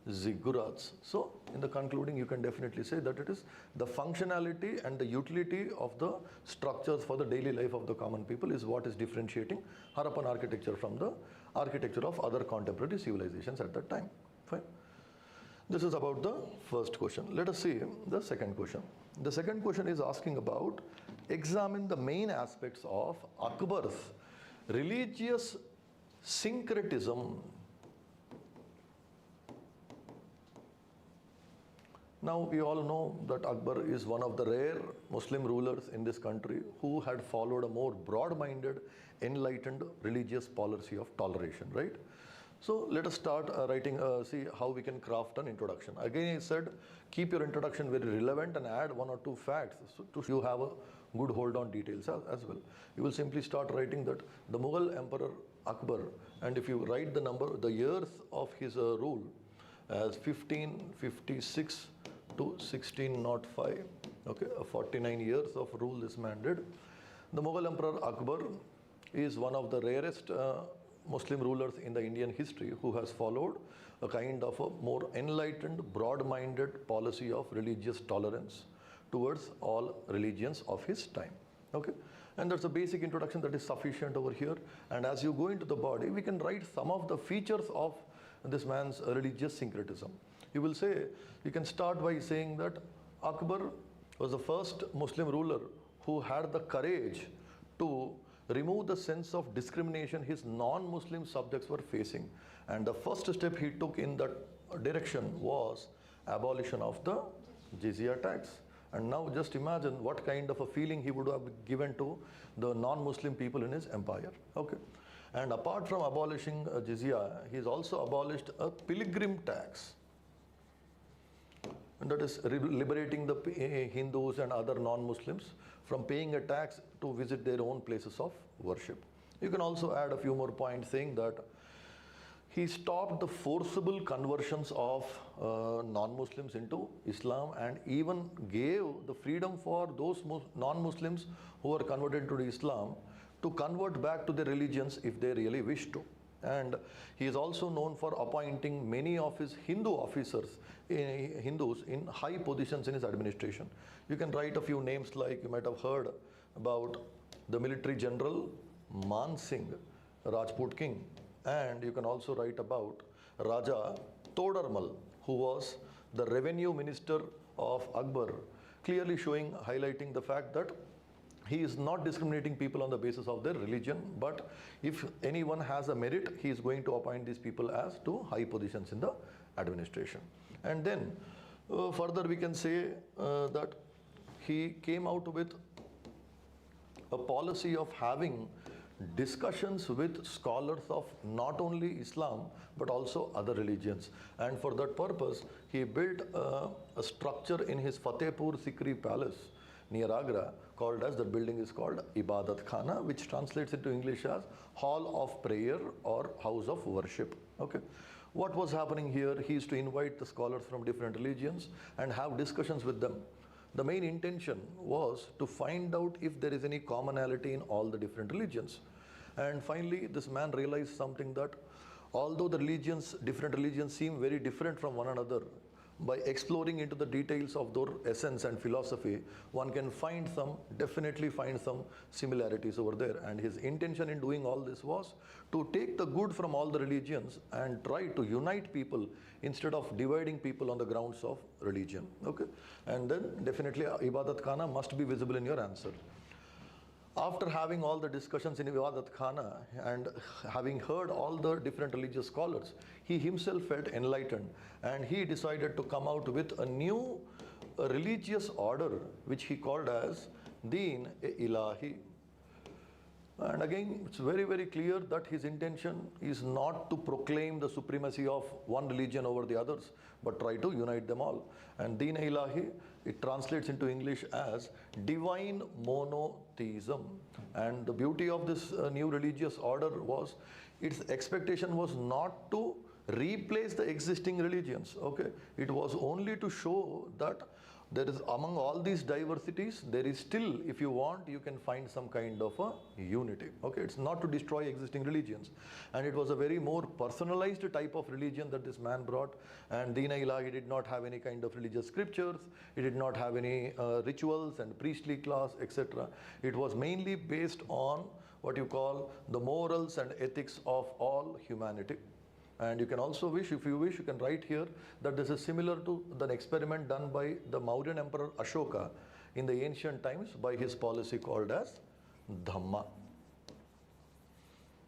ziggurats. So, in the concluding, you can definitely say that it is the functionality and the utility of the structures for the daily life of the common people is what is differentiating Harappan architecture from the architecture of other contemporary civilizations at that time. Fine. This is about the first question. Let us see the second question. The second question is asking about examine the main aspects of Akbar's religious syncretism. Now we all know that Akbar is one of the rare Muslim rulers in this country who had followed a more broad-minded, enlightened religious policy of toleration, right? So let us start see how we can craft an introduction. Again, I said, keep your introduction very relevant and add one or two facts so you have a good hold on details as well. You will simply start writing that the Mughal Emperor Akbar, and if you write the years of his rule as 1556 to 1605, okay, 49 years of rule this man did. The Mughal Emperor Akbar is one of the rarest Muslim rulers in the Indian history who has followed a kind of a more enlightened, broad-minded policy of religious tolerance towards all religions of his time. Okay, and that's a basic introduction that is sufficient over here. And as you go into the body, we can write some of the features of this man's religious syncretism. You will say, you can start by saying that Akbar was the first Muslim ruler who had the courage to remove the sense of discrimination his non-Muslim subjects were facing. And the first step he took in that direction was abolition of the jizya tax. And now just imagine what kind of a feeling he would have given to the non-Muslim people in his empire. Okay. And apart from abolishing jizya, he's also abolished a pilgrim tax. And that is liberating the Hindus and other non-Muslims from paying a tax to visit their own places of worship. You can also add a few more points saying that he stopped the forcible conversions of non-Muslims into Islam and even gave the freedom for those non-Muslims who were converted to Islam to convert back to their religions if they really wish to. And he is also known for appointing many of his Hindu officers, Hindus, in high positions in his administration. You can write a few names like you might have heard about the military general Man Singh, Rajput king. And you can also write about Raja Todarmal, who was the revenue minister of Akbar, clearly highlighting the fact that he is not discriminating people on the basis of their religion, but if anyone has a merit, he is going to appoint these people as to high positions in the administration. And then further we can say that he came out with a policy of having discussions with scholars of not only Islam but also other religions. And for that purpose, he built a structure in his Fatehpur Sikri palace near Agra called as, that building is called Ibadat Khana, which translates into English as Hall of Prayer or House of Worship. Okay. What was happening here? He used to invite the scholars from different religions and have discussions with them. The main intention was to find out if there is any commonality in all the different religions. And finally, this man realized something, that although the different religions seem very different from one another, by exploring into the details of their essence and philosophy, one can definitely find some similarities over there. And his intention in doing all this was to take the good from all the religions and try to unite people instead of dividing people on the grounds of religion. Okay? And then definitely Ibadat Khana must be visible in your answer. After having all the discussions in Ibadat Khana and having heard all the different religious scholars, he himself felt enlightened and he decided to come out with a new religious order which he called as Deen-e-Ilahi. And again, it's very, very clear that his intention is not to proclaim the supremacy of one religion over the others, but try to unite them all. And Deen-e-Ilahi, it translates into English as divine monotheism. And the beauty of this new religious order was, its expectation was not to replace the existing religions. Okay, it was only to show that there is, among all these diversities, there is still, if you want, you can find some kind of a unity. Okay, it's not to destroy existing religions. And it was a very more personalized type of religion that this man brought. And Deen-e-Ilahi did not have any kind of religious scriptures. It did not have any rituals and priestly class, etc. It was mainly based on what you call the morals and ethics of all humanity. And you can also wish, if you wish, you can write here that this is similar to the experiment done by the Mauryan Emperor Ashoka in the ancient times by his policy called as Dhamma.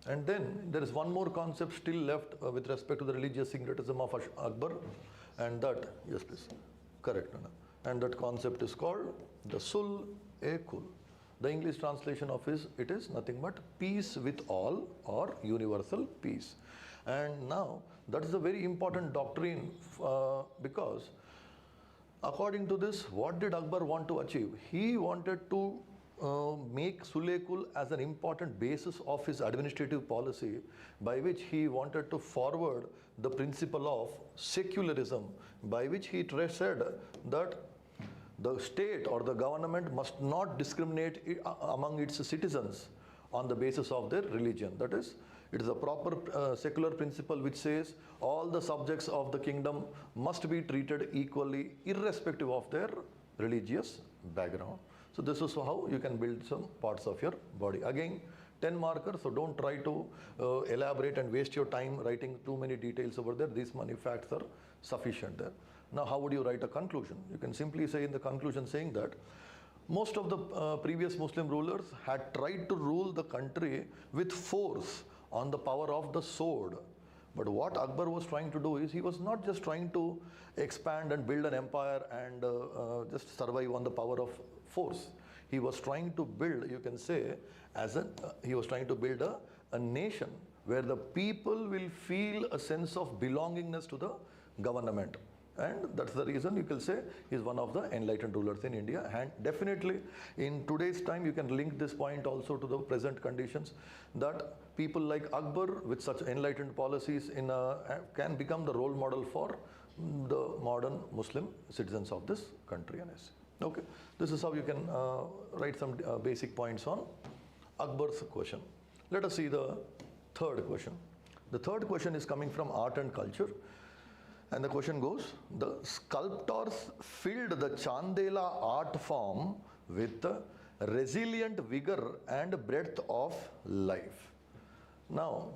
And then there is one more concept still left with respect to the religious syncretism of Akbar, and that, yes please, correct, Nana. And that concept is called the Sul-e-Kul. The English translation of it is nothing but peace with all, or universal peace. And now that is a very important doctrine because according to this, what did Akbar want to achieve? He wanted to make Sul-e-Kul as an important basis of his administrative policy, by which he wanted to forward the principle of secularism, by which he said that the state or the government must not discriminate among its citizens on the basis of their religion. That is, it is a proper secular principle which says all the subjects of the kingdom must be treated equally irrespective of their religious background. So this is how you can build some parts of your body. Again, 10 markers, so don't try to elaborate and waste your time writing too many details over there. These many facts are sufficient there. Now, how would you write a conclusion? You can simply say in the conclusion saying that most of the previous Muslim rulers had tried to rule the country with force on the power of the sword. But what Akbar was trying to do is, he was not just trying to expand and build an empire and just survive on the power of force. He was trying to build, you can say, he was trying to build a nation where the people will feel a sense of belongingness to the government. And that's the reason you can say he's one of the enlightened rulers in India. And definitely in today's time, you can link this point also to the present conditions, that people like Akbar with such enlightened policies can become the role model for the modern Muslim citizens of this country. Okay, this is how you can write some basic points on Akbar's question. Let us see the third question. The third question is coming from art and culture. And the question goes, the sculptors filled the Chandela art form with resilient vigor and breadth of life. Now,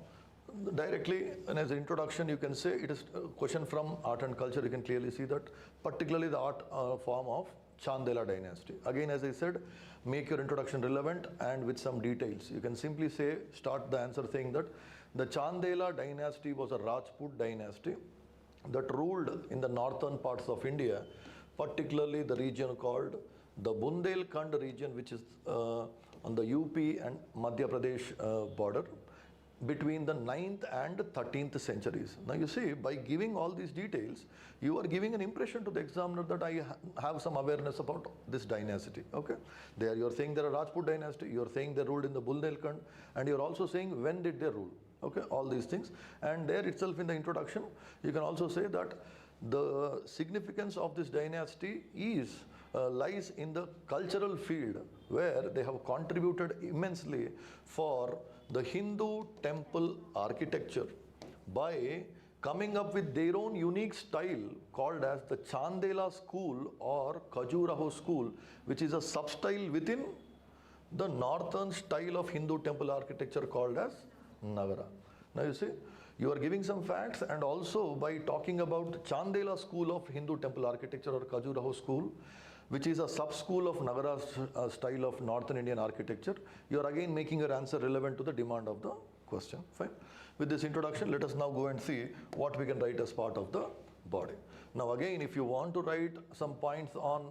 directly, and as an introduction, you can say it is a question from art and culture. You can clearly see that, particularly the art form of Chandela dynasty. Again, as I said, make your introduction relevant and with some details. You can simply say, start the answer saying that the Chandela dynasty was a Rajput dynasty that ruled in the northern parts of India, particularly the region called the Bundelkhand region, which is on the UP and Madhya Pradesh border, between the 9th and 13th centuries. Now you see, by giving all these details, you are giving an impression to the examiner that I have some awareness about this dynasty. Okay, there you are saying they're a Rajput dynasty, you are saying they ruled in the Bundelkhand, and you are also saying when did they rule. Okay, all these things. And there itself in the introduction, you can also say that the significance of this dynasty lies in the cultural field, where they have contributed immensely for the Hindu temple architecture by coming up with their own unique style called as the Chandela school or Khajuraho school, which is a sub-style within the northern style of Hindu temple architecture called as Nagara. Now you see, you are giving some facts, and also by talking about Chandela school of Hindu temple architecture or Khajuraho school, which is a sub-school of Nagara style of northern Indian architecture, you are again making your answer relevant to the demand of the question. Fine. With this introduction, let us now go and see what we can write as part of the body. Now again, if you want to write some points on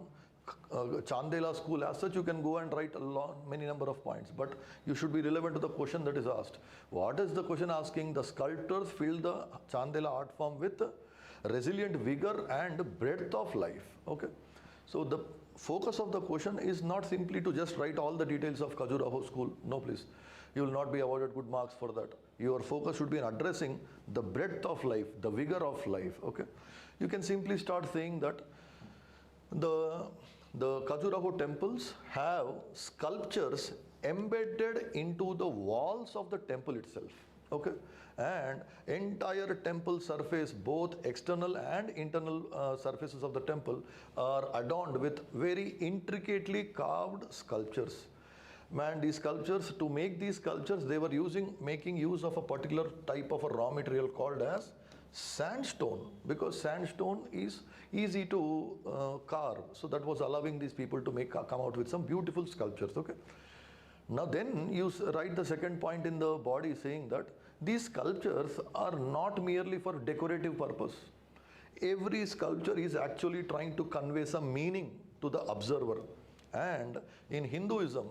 Chandela school as such, you can go and write many number of points, but you should be relevant to the question that is asked. What is the question asking? The sculptors filled the Chandela art form with resilient vigor and breadth of life. Okay, so the focus of the question is not simply to just write all the details of Khajuraho school. No, please, you will not be awarded good marks for that. Your focus should be in addressing the breadth of life, the vigor of life. Okay, you can simply start saying that the Khajuraho temples have sculptures embedded into the walls of the temple itself. Okay, and entire temple surface, both external and internal surfaces of the temple, are adorned with very intricately carved sculptures. Man, these sculptures, to make these sculptures, they were making use of a particular type of a raw material called as sandstone, because sandstone is easy to carve. So that was allowing these people to come out with some beautiful sculptures. Okay. Now then you write the second point in the body saying that these sculptures are not merely for decorative purpose. Every sculpture is actually trying to convey some meaning to the observer. And in Hinduism,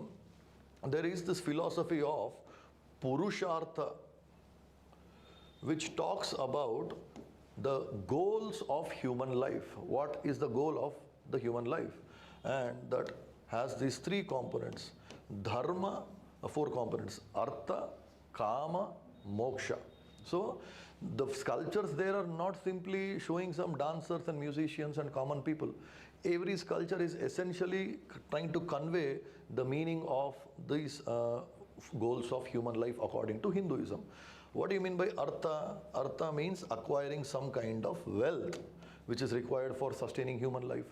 there is this philosophy of Purushartha, which talks about the goals of human life. What is the goal of the human life? And that has these three components. Dharma, four components. Artha, Kama, Moksha. So the sculptures there are not simply showing some dancers and musicians and common people. Every sculpture is essentially trying to convey the meaning of these goals of human life according to Hinduism. What do you mean by artha? Artha means acquiring some kind of wealth which is required for sustaining human life.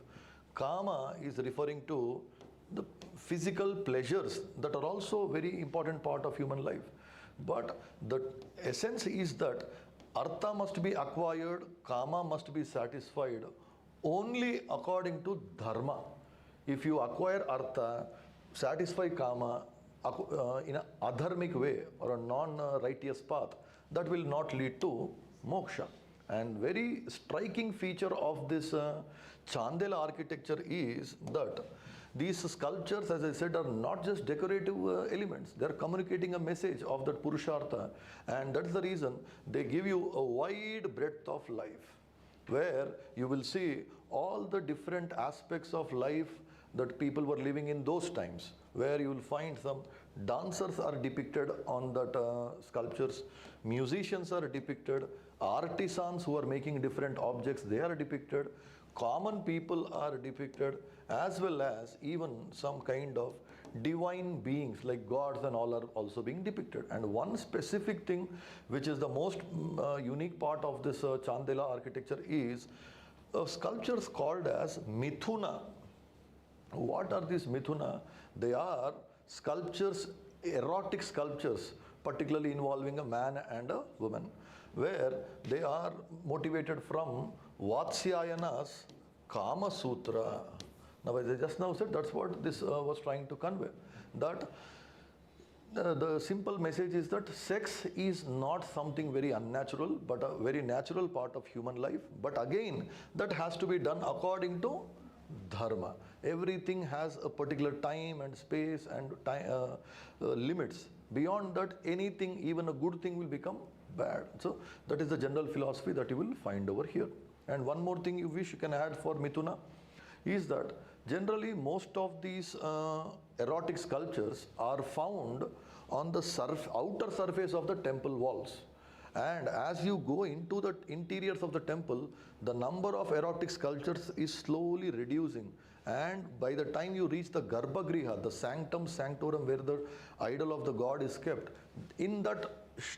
Kama is referring to the physical pleasures that are also a very important part of human life. But the essence is that artha must be acquired, kama must be satisfied only according to dharma. If you acquire artha, satisfy kama in an adharmic way or a non-righteous path, that will not lead to moksha. And very striking feature of this Chandela architecture is that these sculptures, as I said, are not just decorative elements. They are communicating a message of that Purushartha. And that's the reason they give you a wide breadth of life, where you will see all the different aspects of life that people were living in those times, where you will find some dancers are depicted on that sculptures, musicians are depicted, artisans who are making different objects, they are depicted, common people are depicted, as well as even some kind of divine beings like gods and all are also being depicted. And one specific thing which is the most unique part of this Chandela architecture is sculptures called as Mithuna. What are these Mithuna? They are sculptures, erotic sculptures, particularly involving a man and a woman, where they are motivated from Vatsyayana's Kama Sutra. Now, as I just now said, that's what this was trying to convey. That the simple message is that sex is not something very unnatural, but a very natural part of human life. But again, that has to be done according to dharma. Everything has a particular time and space and limits. Beyond that, anything, even a good thing, will become bad. So that is the general philosophy that you will find over here. And one more thing you wish you can add for Mithuna is that generally most of these erotic sculptures are found on the outer surface of the temple walls. And as you go into the interiors of the temple, the number of erotic sculptures is slowly reducing. And by the time you reach the Garbhagriha, the sanctum sanctorum where the idol of the god is kept, in that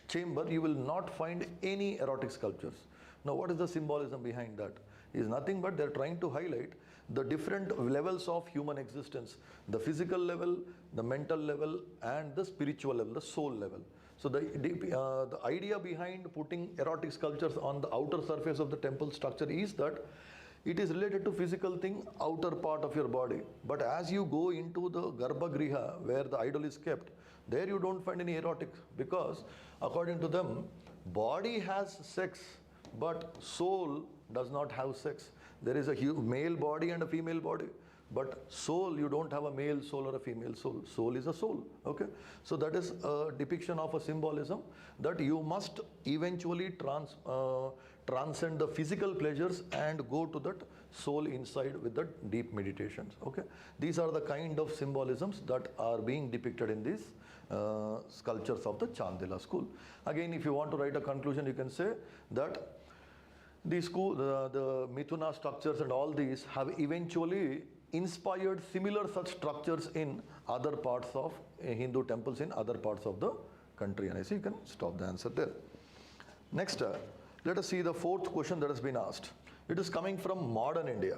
chamber you will not find any erotic sculptures. Now, what is the symbolism behind that? Is nothing but they're trying to highlight the different levels of human existence, the physical level, the mental level, and the spiritual level, the soul level. So the idea behind putting erotic sculptures on the outer surface of the temple structure is that it is related to physical thing, outer part of your body. But as you go into the Garbhagriha, where the idol is kept, there you don't find any erotic, because according to them, body has sex, but soul does not have sex. There is a male body and a female body, but soul, you don't have a male soul or a female soul. Soul is a soul. Okay, so that is a depiction of a symbolism that you must eventually transcend the physical pleasures and go to that soul inside with the deep meditations. Okay, these are the kind of symbolisms that are being depicted in these sculptures of the Chandela school. Again, if you want to write a conclusion, you can say that the Mithuna structures and all these have eventually inspired similar such structures in other parts of Hindu temples in other parts of the country. And I see you can stop the answer there. Next, let us see the fourth question that has been asked. It is coming from modern India.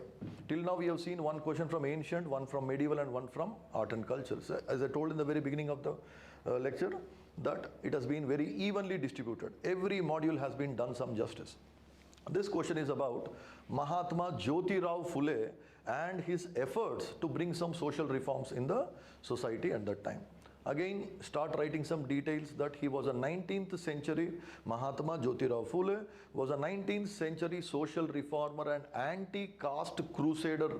Till now we have seen one question from ancient, one from medieval, and one from art and culture. So, as I told in the very beginning of the lecture, that it has been very evenly distributed. Every module has been done some justice. This question is about Mahatma Jyotirao Phule and his efforts to bring some social reforms in the society at that time. Again, start writing some details that he was a 19th century, Mahatma Jyotirao Phule was a 19th century social reformer and anti-caste crusader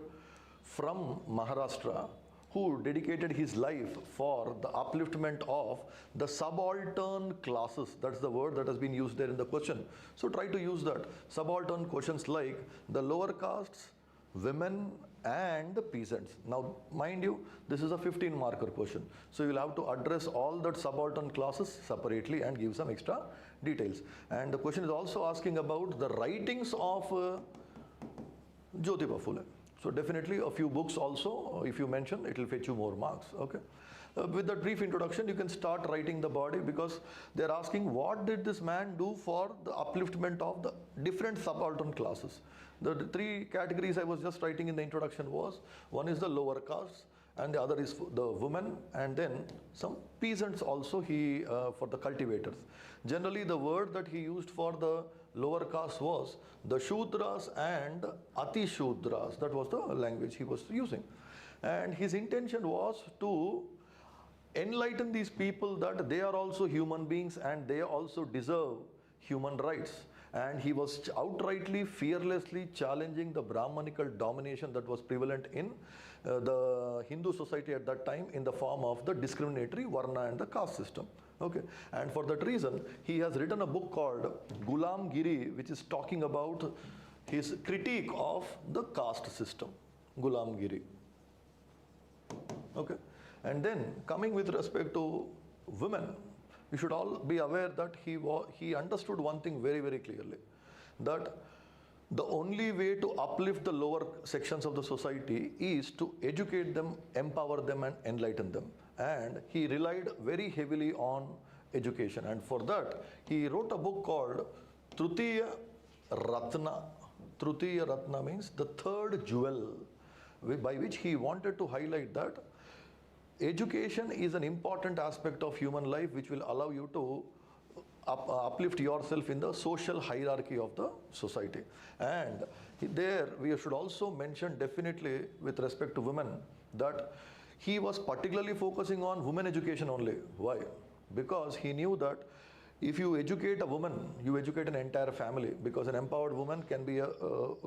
from Maharashtra, who dedicated his life for the upliftment of the subaltern classes. That's the word that has been used there in the question. So try to use that. Subaltern questions like the lower castes, women, and the peasants. Now, mind you, this is a 15-marker question. So you'll have to address all that subaltern classes separately and give some extra details. And the question is also asking about the writings of Jyotiba Phule. So definitely a few books also, if you mention, it will fetch you more marks, okay? With that brief introduction, you can start writing the body, because they're asking what did this man do for the upliftment of the different subaltern classes. The three categories I was just writing in the introduction was, one is the lower castes, and the other is the women, and then some peasants also for the cultivators. Generally, the word that he used for the lower caste was the Shudras and Ati Shudras. That was the language he was using. And his intention was to enlighten these people that they are also human beings and they also deserve human rights. And he was outrightly, fearlessly challenging the Brahmanical domination that was prevalent in the Hindu society at that time in the form of the discriminatory Varna and the caste system. Okay, and for that reason, he has written a book called Gulam Giri, which is talking about his critique of the caste system. Gulam Giri. Okay, and then coming with respect to women, we should all be aware that he understood one thing very, very clearly, that the only way to uplift the lower sections of the society is to educate them, empower them, and enlighten them. And he relied very heavily on education. And for that, he wrote a book called Tritiya Ratna. Tritiya Ratna means the third jewel, by which he wanted to highlight that education is an important aspect of human life which will allow you to uplift yourself in the social hierarchy of the society. And there we should also mention definitely with respect to women that he was particularly focusing on women education only. Why? Because he knew that if you educate a woman, you educate an entire family, because an empowered woman can be a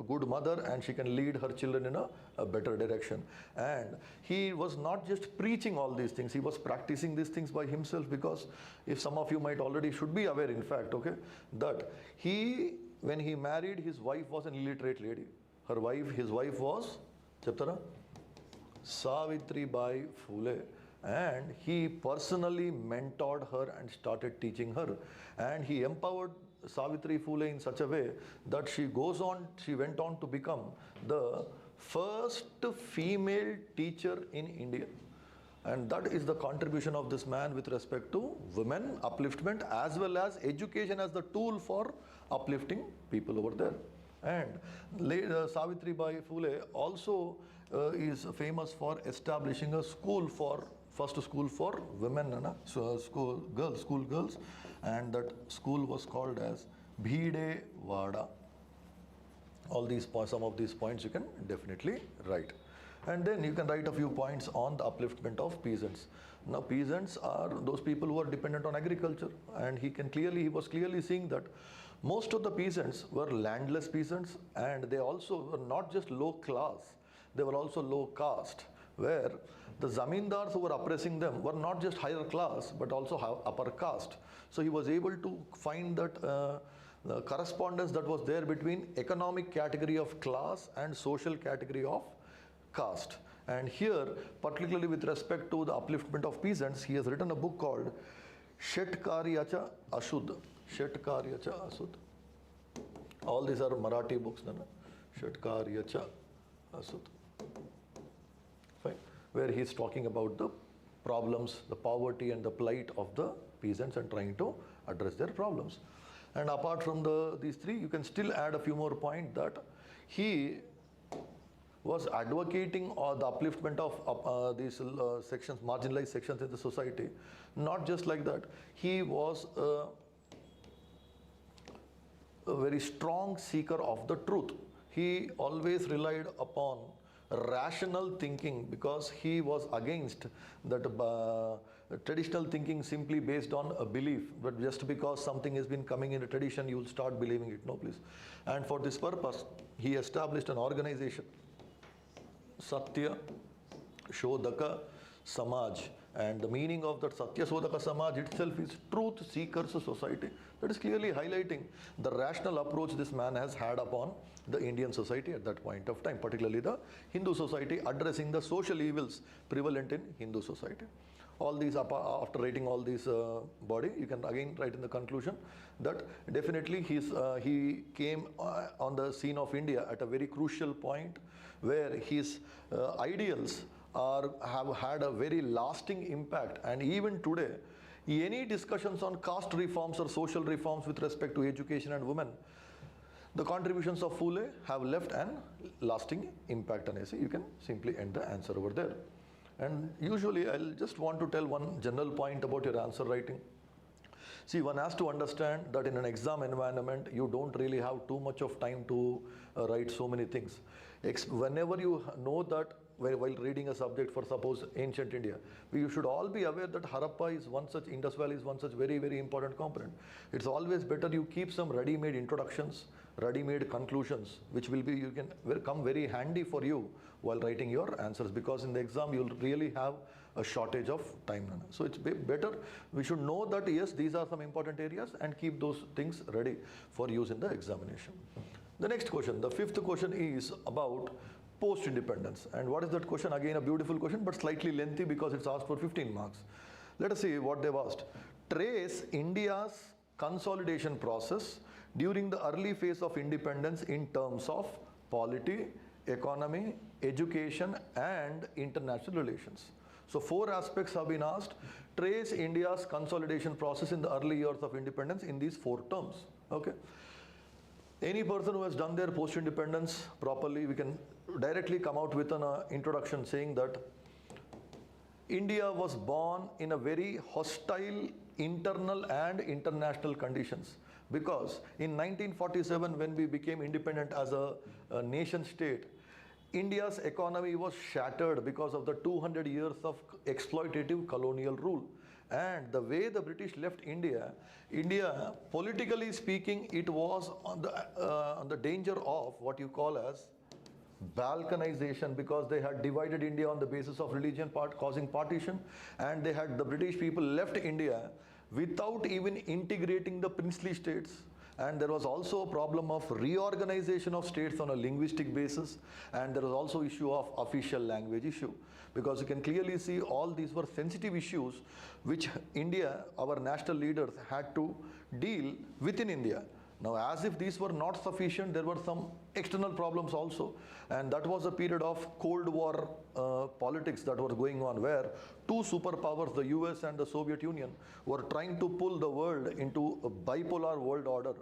good mother and she can lead her children in a better direction. And he was not just preaching all these things, he was practicing these things by himself, because if some of you might already should be aware, in fact, okay, that when he married, his wife was an illiterate lady. His wife was Cheptara Savitri Bai Phule. And he personally mentored her and started teaching her. And he empowered Savitri Phule in such a way that she went on to become the first female teacher in India. And that is the contribution of this man with respect to women upliftment as well as education as the tool for uplifting people over there. And Savitri Bai Phule also is famous for establishing a first school for women, school girls, and that school was called as Bhide Vada. Some of these points you can definitely write. And then you can write a few points on the upliftment of peasants. Now peasants are those people who are dependent on agriculture, and he was clearly seeing that most of the peasants were landless peasants, and they also were not just low class, they were also low caste, where the zamindars who were oppressing them were not just higher class but also upper caste. So he was able to find that the correspondence that was there between economic category of class and social category of caste. And here, particularly with respect to the upliftment of peasants, he has written a book called Shetkaryacha Ashud. Shetkaryacha Ashud. All these are Marathi books. Shetkaryacha Ashud. Fine. Where he is talking about the problems, the poverty and the plight of the peasants and trying to address their problems. And apart from these three, you can still add a few more points that he was advocating the upliftment of these sections, marginalized sections in the society. Not just like that, he was a very strong seeker of the truth. He always relied upon rational thinking because he was against that traditional thinking simply based on a belief, but just because something has been coming in a tradition, you will start believing it. No, please. And for this purpose, he established an organization, Satya Shodhaka Samaj, and the meaning of that Satya Shodhaka Samaj itself is Truth Seekers Society. That is clearly highlighting the rational approach this man has had upon the Indian society at that point of time, particularly the Hindu society, addressing the social evils prevalent in Hindu society. All these, after writing all these body, you can again write in the conclusion that definitely he came on the scene of India at a very crucial point where his ideals have had a very lasting impact. And even today, any discussions on caste reforms or social reforms with respect to education and women, the contributions of Phule have left an lasting impact on essay. You can simply end the answer over there. And usually I'll just want to tell one general point about your answer writing. See, one has to understand that in an exam environment, you don't really have too much of time to write so many things. Whenever you know that while reading a subject for suppose ancient India, you should all be aware that Harappa is one such, Indus Valley is one such very, very important component. It's always better you keep some ready-made introductions, ready-made conclusions, which will be, come very handy for you while writing your answers, because in the exam you'll really have a shortage of time. So it's better, we should know that yes, these are some important areas and keep those things ready for use in the examination. The next question, the fifth question is about post-independence. And what is that question? Again, a beautiful question, but slightly lengthy because it's asked for 15 marks. Let us see what they've asked. Trace India's consolidation process during the early phase of independence in terms of polity, economy, education, and international relations. So 4 aspects have been asked. Trace India's consolidation process in the early years of independence in these 4 terms. Okay. Any person who has done their post-independence properly, we can directly come out with an introduction saying that India was born in a very hostile internal and international conditions, because in 1947 when we became independent as a nation state, India's economy was shattered because of the 200 years of exploitative colonial rule. And the way the British left India, politically speaking, it was on the danger of what you call as balkanization, because they had divided India on the basis of religion, causing partition, and the British people left India without even integrating the princely states. And there was also a problem of reorganization of states on a linguistic basis, and there was also issue of official language issue, because you can clearly see all these were sensitive issues which India, our national leaders, had to deal within India. Now, as if these were not sufficient, there were some external problems also, and that was a period of Cold War politics that was going on, where 2 superpowers, the US and the Soviet Union, were trying to pull the world into a bipolar world order.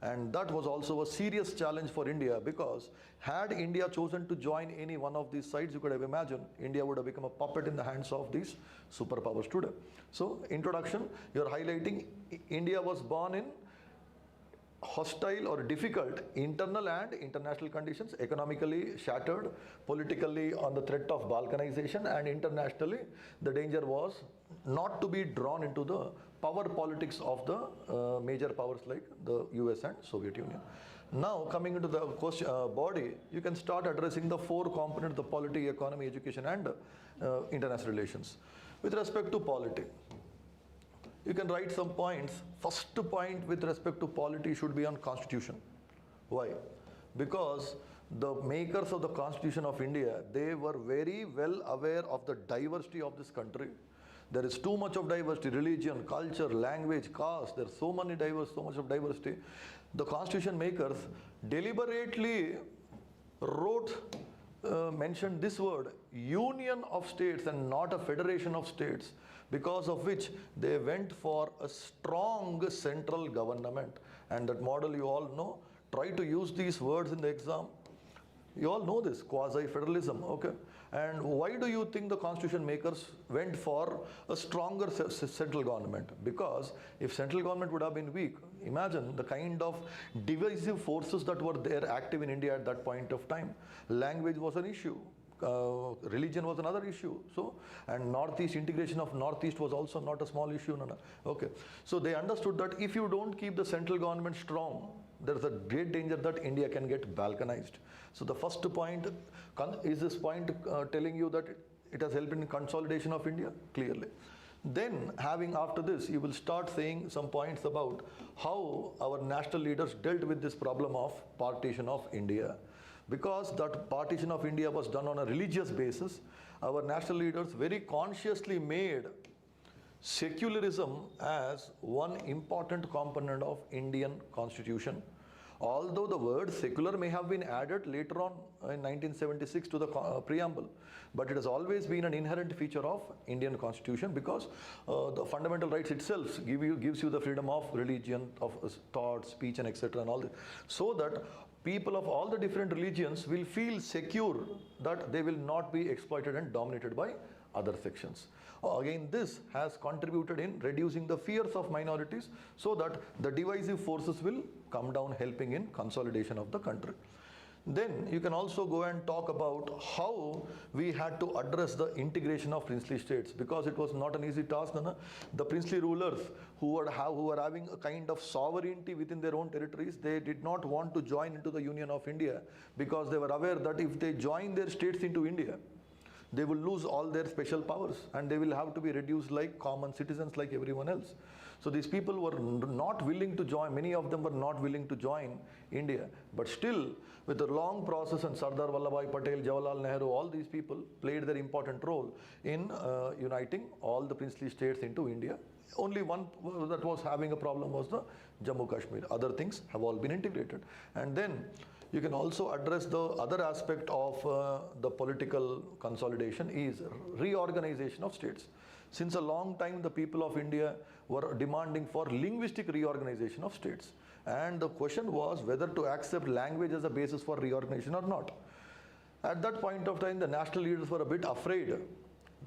And that was also a serious challenge for India, because had India chosen to join any one of these sides, you could have imagined India would have become a puppet in the hands of these superpowers today. So, introduction, you're highlighting India was born in hostile or difficult internal and international conditions, economically shattered, politically on the threat of balkanization, and internationally the danger was not to be drawn into the power politics of the major powers like the US and Soviet Union. Now coming into the question, body, you can start addressing the 4 components, the polity, economy, education, and international relations. With respect to polity, you can write some points. First point with respect to polity should be on constitution. Why? Because the makers of the Constitution of India, they were very well aware of the diversity of this country. There is too much of diversity, religion, culture, language, caste, there's so much of diversity. The Constitution makers deliberately mentioned this word, union of states, and not a federation of states, because of which they went for a strong central government. And that model you all know. Try to use these words in the exam. You all know this, quasi-federalism, okay? And why do you think the constitution makers went for a stronger central government? Because if central government would have been weak, imagine the kind of divisive forces that were there active in India at that point of time. Language was an issue. Religion was another issue. So, and Northeast, integration of Northeast was also not a small issue. No. Okay. So they understood that if you don't keep the central government strong, there's a great danger that India can get balkanized. So the first point is this point telling you that it has helped in consolidation of India? Clearly. Then having after this, you will start saying some points about how our national leaders dealt with this problem of partition of India. Because that partition of India was done on a religious basis, our national leaders very consciously made secularism as one important component of Indian constitution. Although the word secular may have been added later on in 1976 to the preamble, but it has always been an inherent feature of Indian constitution because the fundamental rights itself gives you the freedom of religion, of thought, speech and etc. and all this. So that people of all the different religions will feel secure that they will not be exploited and dominated by other sections. Again, this has contributed in reducing the fears of minorities so that the divisive forces will come down, helping in consolidation of the country. Then you can also go and talk about how we had to address the integration of princely states, because it was not an easy task. The princely rulers who were having a kind of sovereignty within their own territories, they did not want to join into the Union of India because they were aware that if they join their states into India, they will lose all their special powers and they will have to be reduced like common citizens like everyone else. So these people were not willing to join, many of them were not willing to join India. But still, with a long process, and Sardar Vallabhbhai Patel, Jawaharlal Nehru, all these people played their important role in uniting all the princely states into India. Only one that was having a problem was the Jammu Kashmir. Other things have all been integrated. And then you can also address the other aspect of the political consolidation is reorganization of states. Since a long time, the people of India were demanding for linguistic reorganization of states. And the question was whether to accept language as a basis for reorganization or not. At that point of time, the national leaders were a bit afraid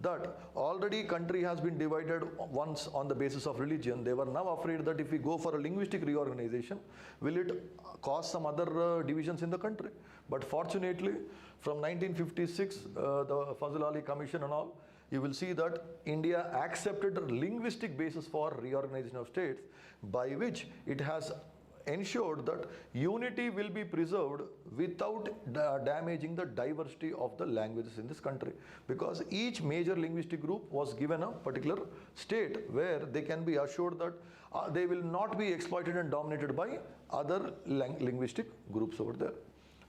that already country has been divided once on the basis of religion. They were now afraid that if we go for a linguistic reorganization, will it cause some other divisions in the country? But fortunately, from 1956, the Fazl Ali Commission and all, you will see that India accepted a linguistic basis for reorganization of states, by which it has ensured that unity will be preserved without damaging the diversity of the languages in this country, because each major linguistic group was given a particular state where they can be assured that they will not be exploited and dominated by other linguistic groups over there.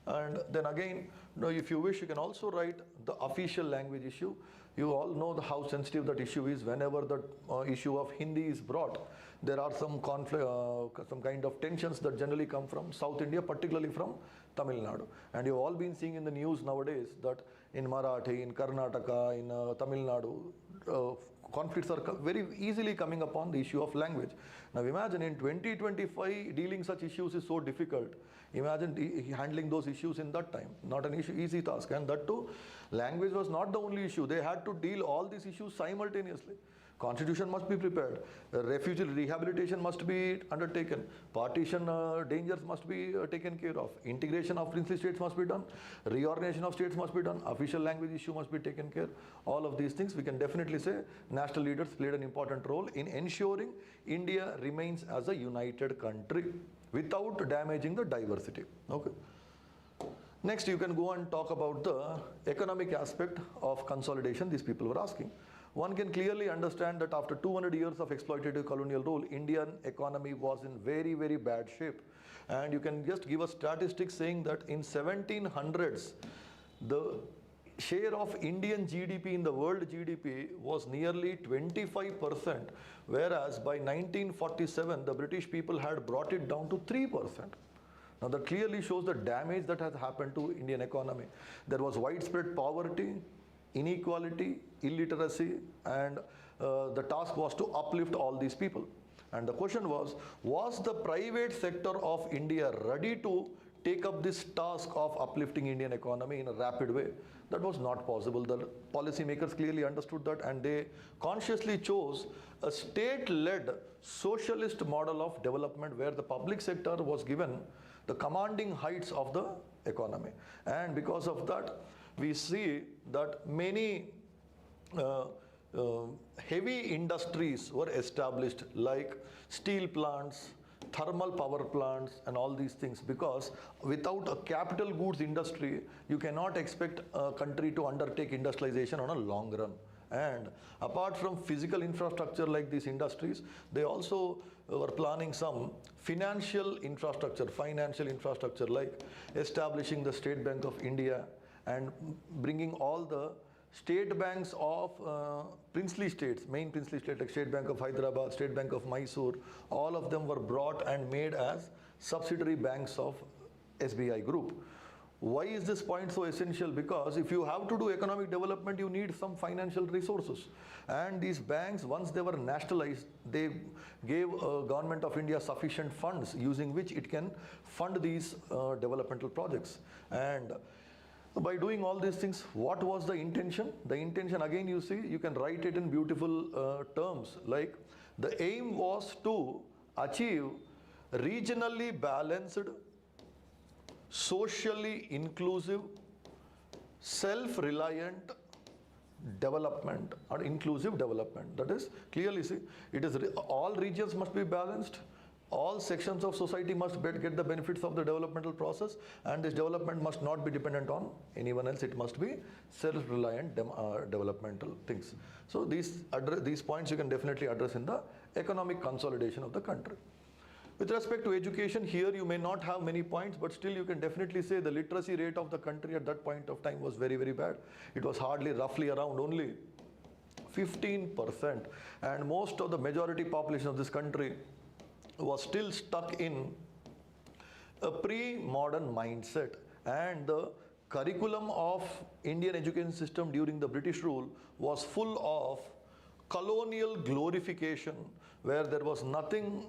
And then again, if you wish, you can also write the official language issue. You all know how sensitive that issue is. Whenever the issue of Hindi is brought, there are some conflict, some kind of tensions that generally come from South India, particularly from Tamil Nadu. And you've all been seeing in the news nowadays that in Marathi, in Karnataka, in Tamil Nadu, conflicts are very easily coming upon the issue of language. Now imagine in 2025, dealing such issues is so difficult. Imagine handling those issues in that time. Not an easy task. And that too, language was not the only issue. They had to deal all these issues simultaneously. Constitution must be prepared. Refugee rehabilitation must be undertaken. Partition dangers must be taken care of. Integration of princely states must be done. Reorganization of states must be done. Official language issue must be taken care. All of these things, we can definitely say national leaders played an important role in ensuring India remains as a united country without damaging the diversity. Okay. Next, you can go and talk about the economic aspect of consolidation these people were asking. One can clearly understand that after 200 years of exploitative colonial rule, Indian economy was in very, very bad shape. And you can just give a statistic saying that in 1700s, the share of Indian GDP in the world GDP was nearly 25%, whereas by 1947, the British people had brought it down to 3%. Now that clearly shows the damage that has happened to Indian economy. There was widespread poverty, inequality, illiteracy, and the task was to uplift all these people. And the question was the private sector of India ready to take up this task of uplifting Indian economy in a rapid way. That was not possible. The policymakers clearly understood that, and they consciously chose a state-led socialist model of development where the public sector was given the commanding heights of the economy. And because of that, we see that many heavy industries were established, like steel plants, thermal power plants, and all these things, because without a capital goods industry, you cannot expect a country to undertake industrialization on a long run. And apart from physical infrastructure like these industries, they also were planning some financial infrastructure like establishing the State Bank of India and bringing all the state banks of princely states, main princely states like State Bank of Hyderabad, State Bank of Mysore, all of them were brought and made as subsidiary banks of SBI Group. Why is this point so essential? Because if you have to do economic development, you need some financial resources. And these banks, once they were nationalized, they gave Government of India sufficient funds using which it can fund these developmental projects. And by doing all these things, what was the intention? The intention, again, you see, you can write it in beautiful terms, like the aim was to achieve regionally balanced, socially inclusive, self-reliant development or inclusive development. That is, clearly see, it is all regions must be balanced, all sections of society must get the benefits of the developmental process, and this development must not be dependent on anyone else. It must be self-reliant developmental things. So these points you can definitely address in the economic consolidation of the country. With respect to education, here you may not have many points, but still you can definitely say the literacy rate of the country at that point of time was very, very bad. It was roughly around only 15%, and most of the majority population of this country was still stuck in a pre-modern mindset, and the curriculum of Indian education system during the British rule was full of colonial glorification, where there was nothing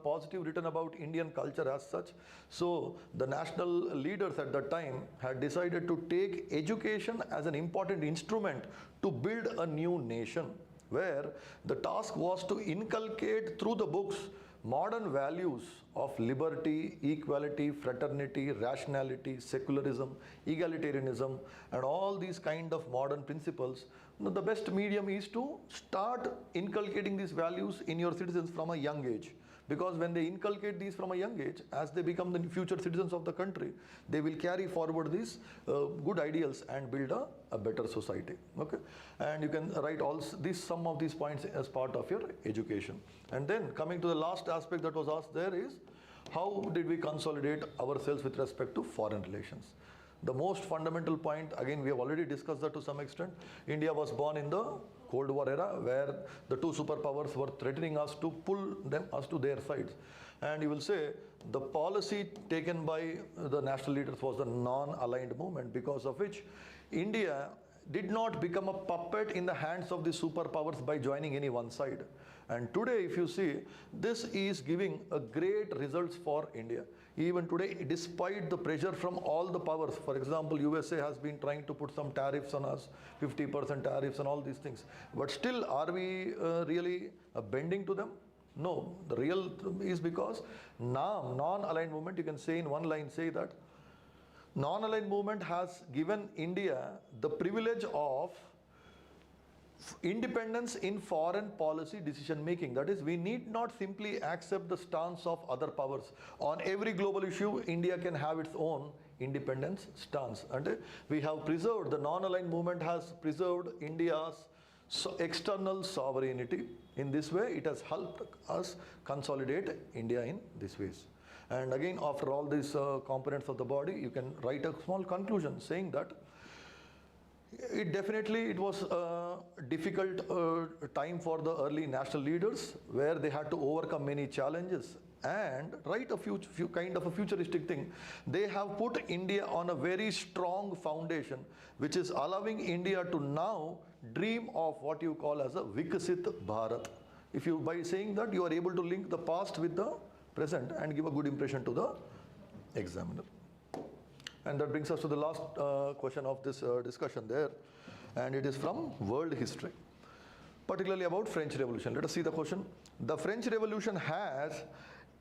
positive written about Indian culture as such. So the national leaders at that time had decided to take education as an important instrument to build a new nation, where the task was to inculcate through the books modern values of liberty, equality, fraternity, rationality, secularism, egalitarianism, and all these kind of modern principles. The best medium is to start inculcating these values in your citizens from a young age. Because when they inculcate these from a young age, as they become the future citizens of the country, they will carry forward these good ideals and build a better society. Okay, and you can write some of these points as part of your education. And then coming to the last aspect that was asked there is, how did we consolidate ourselves with respect to foreign relations? The most fundamental point, again, we have already discussed that to some extent. India was born in the Cold War era, where the two superpowers were threatening us to pull us to their sides. And you will say the policy taken by the national leaders was the non-aligned movement, because of which India did not become a puppet in the hands of the superpowers by joining any one side. And today, if you see, this is giving a great results for India. Even today, despite the pressure from all the powers, for example, USA has been trying to put some tariffs on us, 50% tariffs and all these things. But still, are we really bending to them? No, the real is because non-aligned movement, you can say in one line, say that non-aligned movement has given India the privilege of independence in foreign policy decision making. That is, we need not simply accept the stance of other powers. On every global issue, India can have its own independence stance. And we have preserved, the non-aligned movement has preserved India's external sovereignty. In this way, it has helped us consolidate India in this ways. And again, after all these components of the body, you can write a small conclusion saying that it was a difficult time for the early national leaders, where they had to overcome many challenges and write a few kind of a futuristic thing. They have put India on a very strong foundation, which is allowing India to now dream of what you call as a Vikasit Bharat. If you, by saying that, you are able to link the past with the present and give a good impression to the examiner. And that brings us to the last question of this discussion there, and it is from world history, particularly about French Revolution. Let us see the question. The French Revolution has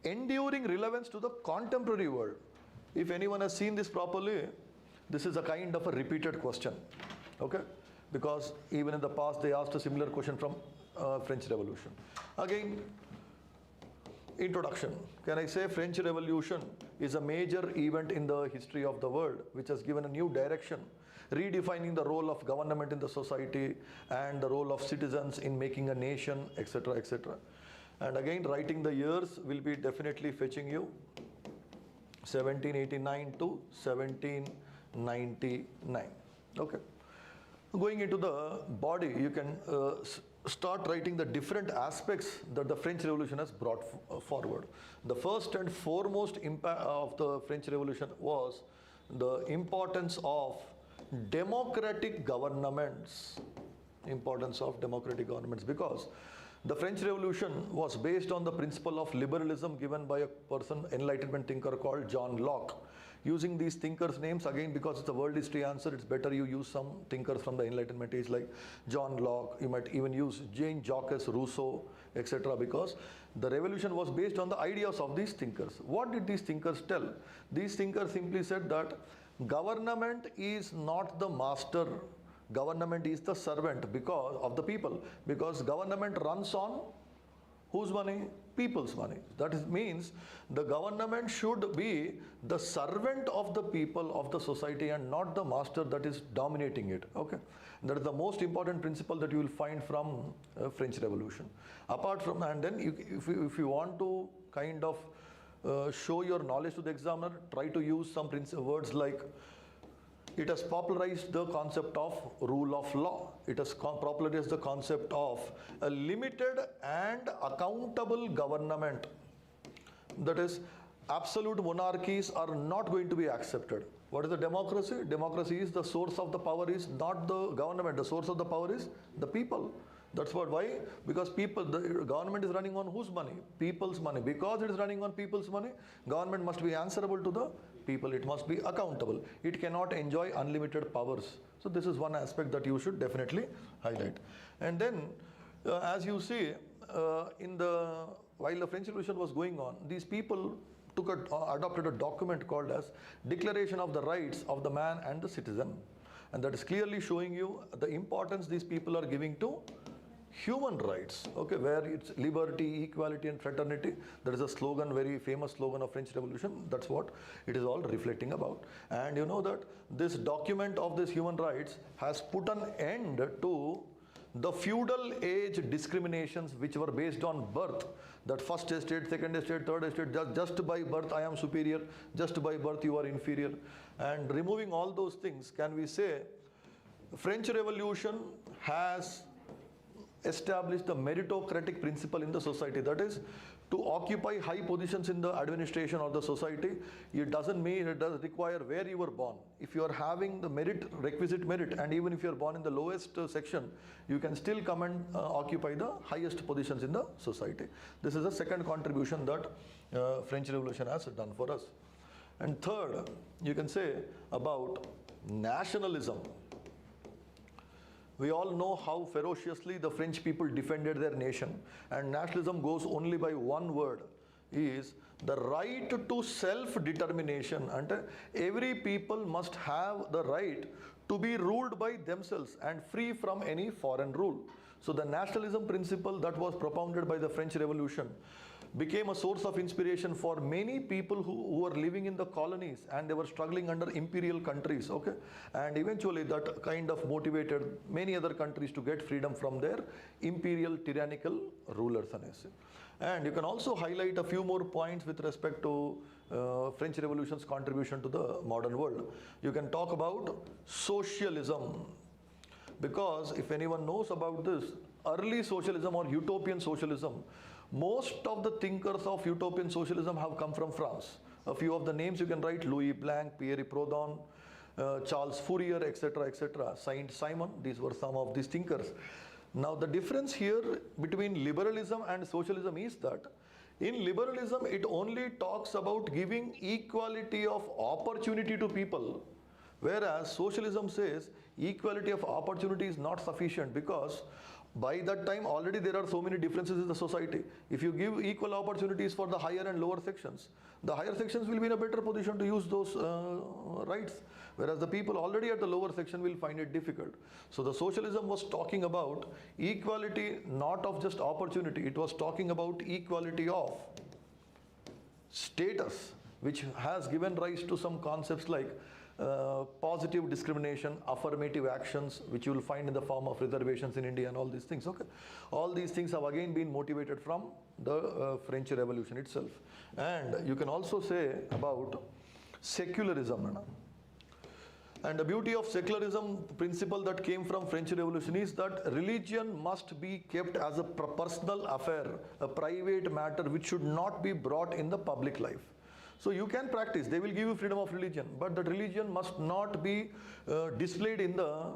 enduring relevance to the contemporary world. If anyone has seen this properly, this is a kind of a repeated question, okay? Because even in the past they asked a similar question from French Revolution. Again, introduction. Can I say French Revolution is a major event in the history of the world which has given a new direction, redefining the role of government in the society and the role of citizens in making a nation, etc., etc. And again, writing the years will be definitely fetching you 1789 to 1799. Okay. Going into the body, you can start writing the different aspects that the French Revolution has brought forward. The first and foremost impact of the French Revolution was the importance of democratic governments. Importance of democratic governments, because the French Revolution was based on the principle of liberalism given by a person, Enlightenment thinker called John Locke. Using these thinkers' names, again, because it's a world history answer, it's better you use some thinkers from the Enlightenment age like John Locke. You might even use Jean-Jacques Rousseau, etc., because the revolution was based on the ideas of these thinkers. What did these thinkers tell? These thinkers simply said that government is not the master, government is the servant because of the people, because government runs on whose money? People's money. That means the government should be the servant of the people of the society and not the master that is dominating it. Okay, that is the most important principle that you will find from French Revolution. Apart from, and then if you want to kind of show your knowledge to the examiner, try to use some words like, it has popularized the concept of rule of law. It has popularized the concept of a limited and accountable government. That is, absolute monarchies are not going to be accepted. What is the democracy? Democracy is the source of the power is not the government. The source of the power is the people. That's what, why? Because people, the government is running on whose money? People's money. Because it is running on people's money, government must be answerable to the people. It must be accountable. It cannot enjoy unlimited powers. So this is one aspect that you should definitely highlight. And then, as you see, while the French Revolution was going on, these people adopted a document called as Declaration of the Rights of the Man and the Citizen. And that is clearly showing you the importance these people are giving to human rights, okay, where it's liberty, equality and fraternity. That is a slogan, very famous slogan of French Revolution. That's what it is all reflecting about. And you know that this document of this human rights has put an end to the feudal age discriminations which were based on birth, that first estate, second estate, third estate, just by birth I am superior, just by birth you are inferior. And removing all those things, can we say French Revolution has established the meritocratic principle in the society. That is, to occupy high positions in the administration or the society, it doesn't mean, it does require where you were born. If you are having the merit, requisite merit, and even if you are born in the lowest section, you can still come and occupy the highest positions in the society. This is the second contribution that French Revolution has done for us. And third, you can say about nationalism. We all know how ferociously the French people defended their nation, and nationalism goes only by one word, is the right to self-determination. And every people must have the right to be ruled by themselves and free from any foreign rule. So the nationalism principle that was propounded by the French Revolution became a source of inspiration for many people who were living in the colonies, and they were struggling under imperial countries, okay? And eventually that kind of motivated many other countries to get freedom from their imperial tyrannical rulers. And you can also highlight a few more points with respect to French Revolution's contribution to the modern world. You can talk about socialism, because if anyone knows about this, early socialism or utopian socialism, most of the thinkers of utopian socialism have come from France. A few of the names you can write: Louis Blanc, Pierre Proudhon, Charles Fourier, etc., etc., Saint-Simon. These were some of these thinkers. Now the difference here between liberalism and socialism is that In liberalism, it only talks about giving equality of opportunity to people, whereas socialism says equality of opportunity is not sufficient, because by that time already there are so many differences in the society. If you give equal opportunities for the higher and lower sections, the higher sections will be in a better position to use those rights, whereas the people already at the lower section will find it difficult. So the socialism was talking about equality not of just opportunity, it was talking about equality of status, which has given rise to some concepts like positive discrimination, affirmative actions, which you will find in the form of reservations in India and all these things. Okay, all these things have again been motivated from the French Revolution itself. And you can also say about secularism. And the beauty of secularism principle that came from French Revolution is that religion must be kept as a personal affair, a private matter which should not be brought in the public life. So you can practice, they will give you freedom of religion, but that religion must not be displayed in the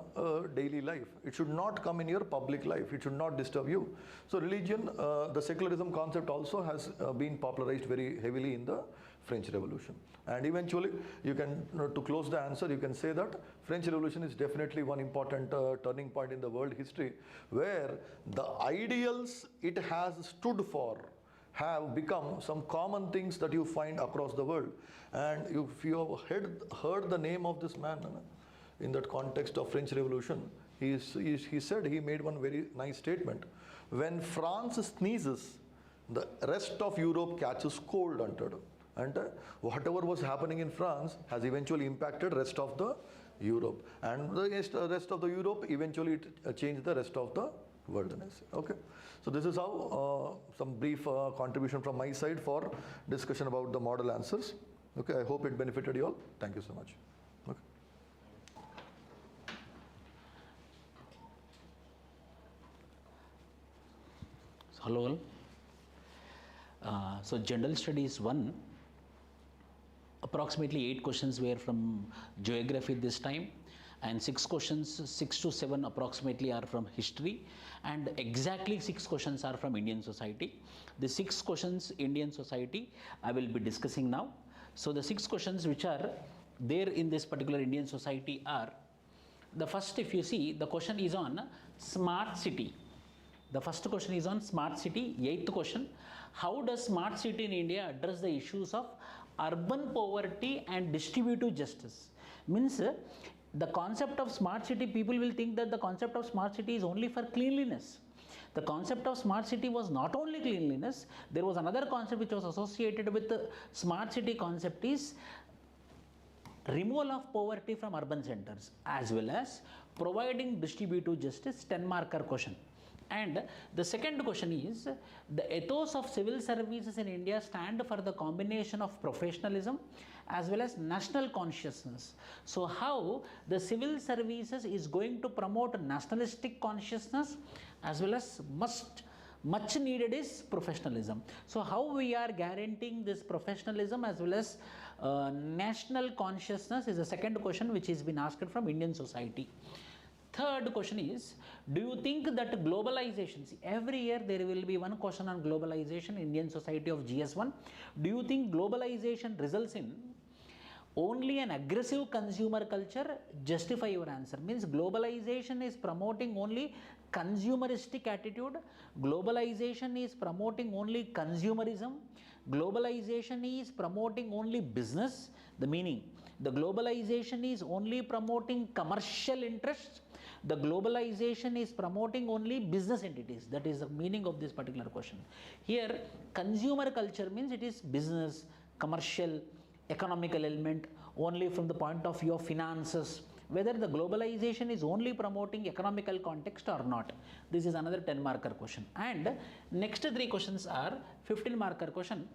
daily life. It should not come in your public life, it should not disturb you. So religion, the secularism concept also has been popularized very heavily in the French Revolution. And eventually, you can, to close the answer, you can say that French Revolution is definitely one important turning point in the world history, where the ideals it has stood for have become some common things that you find across the world. And if you have heard the name of this man in that context of French Revolution, he said, he made one very nice statement. When France sneezes, the rest of Europe catches cold. And whatever was happening in France has eventually impacted rest of the Europe. And the rest of the Europe eventually changed the rest of the worldness. Okay, so this is how some brief contribution from my side for discussion about the model answers. Okay, I hope it benefited you all. Thank you so much. Okay. Hello all. So general studies 1, approximately 8 questions were from geography this time, and 6 questions, 6 to 7 approximately are from history, and exactly 6 questions are from Indian society. The 6 questions Indian society I will be discussing now. So the 6 questions which are there in this particular Indian society are, the first, if you see, the question is on smart city. The first question is on smart city. 8th question, how does smart city in India address the issues of urban poverty and distributive justice? Means the concept of smart city, people will think that the concept of smart city is only for cleanliness. The concept of smart city was not only cleanliness, there was another concept which was associated with the smart city concept is removal of poverty from urban centers, as well as providing distributive justice, 10-marker question. And the second question is, the ethos of civil services in India stand for the combination of professionalism as well as national consciousness. So how the civil services is going to promote nationalistic consciousness as well as much needed is professionalism. So how we are guaranteeing this professionalism as well as national consciousness is the second question which has been asked from Indian society. Third question is, do you think that globalization, see, every year there will be one question on globalization, Indian society of GS1. Do you think globalization results in only an aggressive consumer culture? Justify your answer. Means globalization is promoting only consumeristic attitude, globalization is promoting only consumerism, globalization is promoting only business, the meaning, the globalization is only promoting commercial interests, the globalization is promoting only business entities. That is the meaning of this particular question. Here, consumer culture means it is business, commercial, economical element, only from the point of view of finances, whether the globalization is only promoting economical context or not. This is another 10-marker question. And next 3 questions are 15-marker question,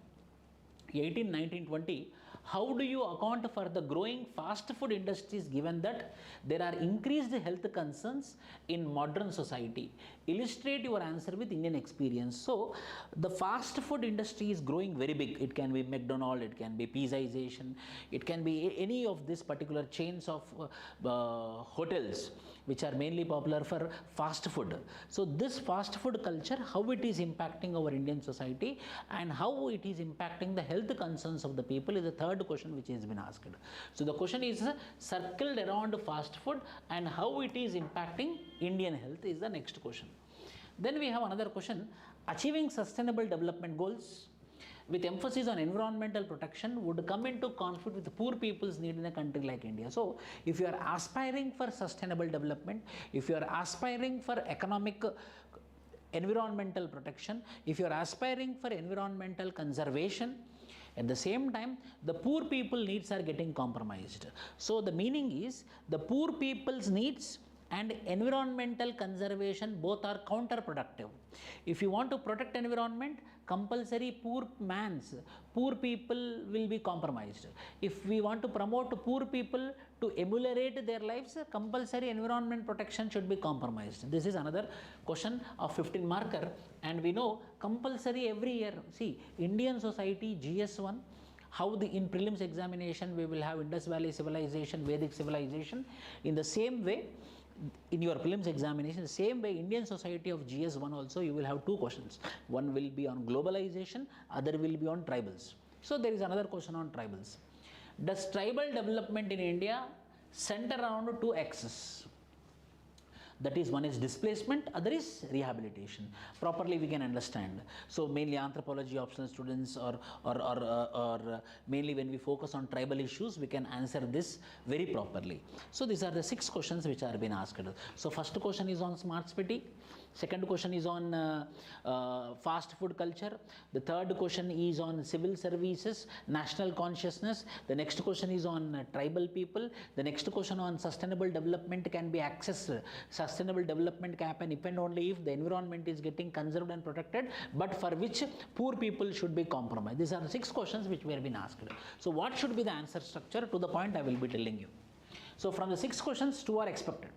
18, 19, 20. How do you account for the growing fast food industries given that there are increased health concerns in modern society? illustrate your answer with Indian experience. So the fast food industry is growing very big. It can be McDonald's, it can be pizzaization, it can be any of this particular chains of hotels which are mainly popular for fast food. So this fast food culture, how it is impacting our Indian society and how it is impacting the health concerns of the people is the third question which has been asked. So the question is circled around fast food and how it is impacting Indian health is the next question. Then we have another question, achieving sustainable development goals with emphasis on environmental protection would come into conflict with the poor people's need in a country like India. So if you are aspiring for sustainable development, if you are aspiring for economic environmental protection, if you are aspiring for environmental conservation, at the same time the poor people needs are getting compromised. So the meaning is the poor people's needs and environmental conservation both are counterproductive. If you want to protect environment, compulsory poor people will be compromised. If we want to promote poor people to ameliorate their lives, compulsory environment protection should be compromised. This is another question of 15 marker, and we know compulsory every year. See, Indian society GS1, how in prelims examination we will have Indus Valley civilization, Vedic civilization. In the same way, in your prelims examination, the same way Indian society of GS1 also you will have two questions. One will be on globalization, other will be on tribals. So there is another question on tribals. Does tribal development in India center around two axes? That is, one is displacement, other is rehabilitation. Properly we can understand. So mainly anthropology optional students or mainly when we focus on tribal issues, we can answer this very properly. So these are the 6 questions which are being asked. So first question is on smart city. Second question is on fast food culture. The third question is on civil services, national consciousness. The next question is on tribal people. The next question on sustainable development can be accessed. Sustainable development can happen if and only if the environment is getting conserved and protected, but for which poor people should be compromised. These are the 6 questions which we have been asked. So what should be the answer structure? To the point I will be telling you. So from the 6 questions, 2 are expected.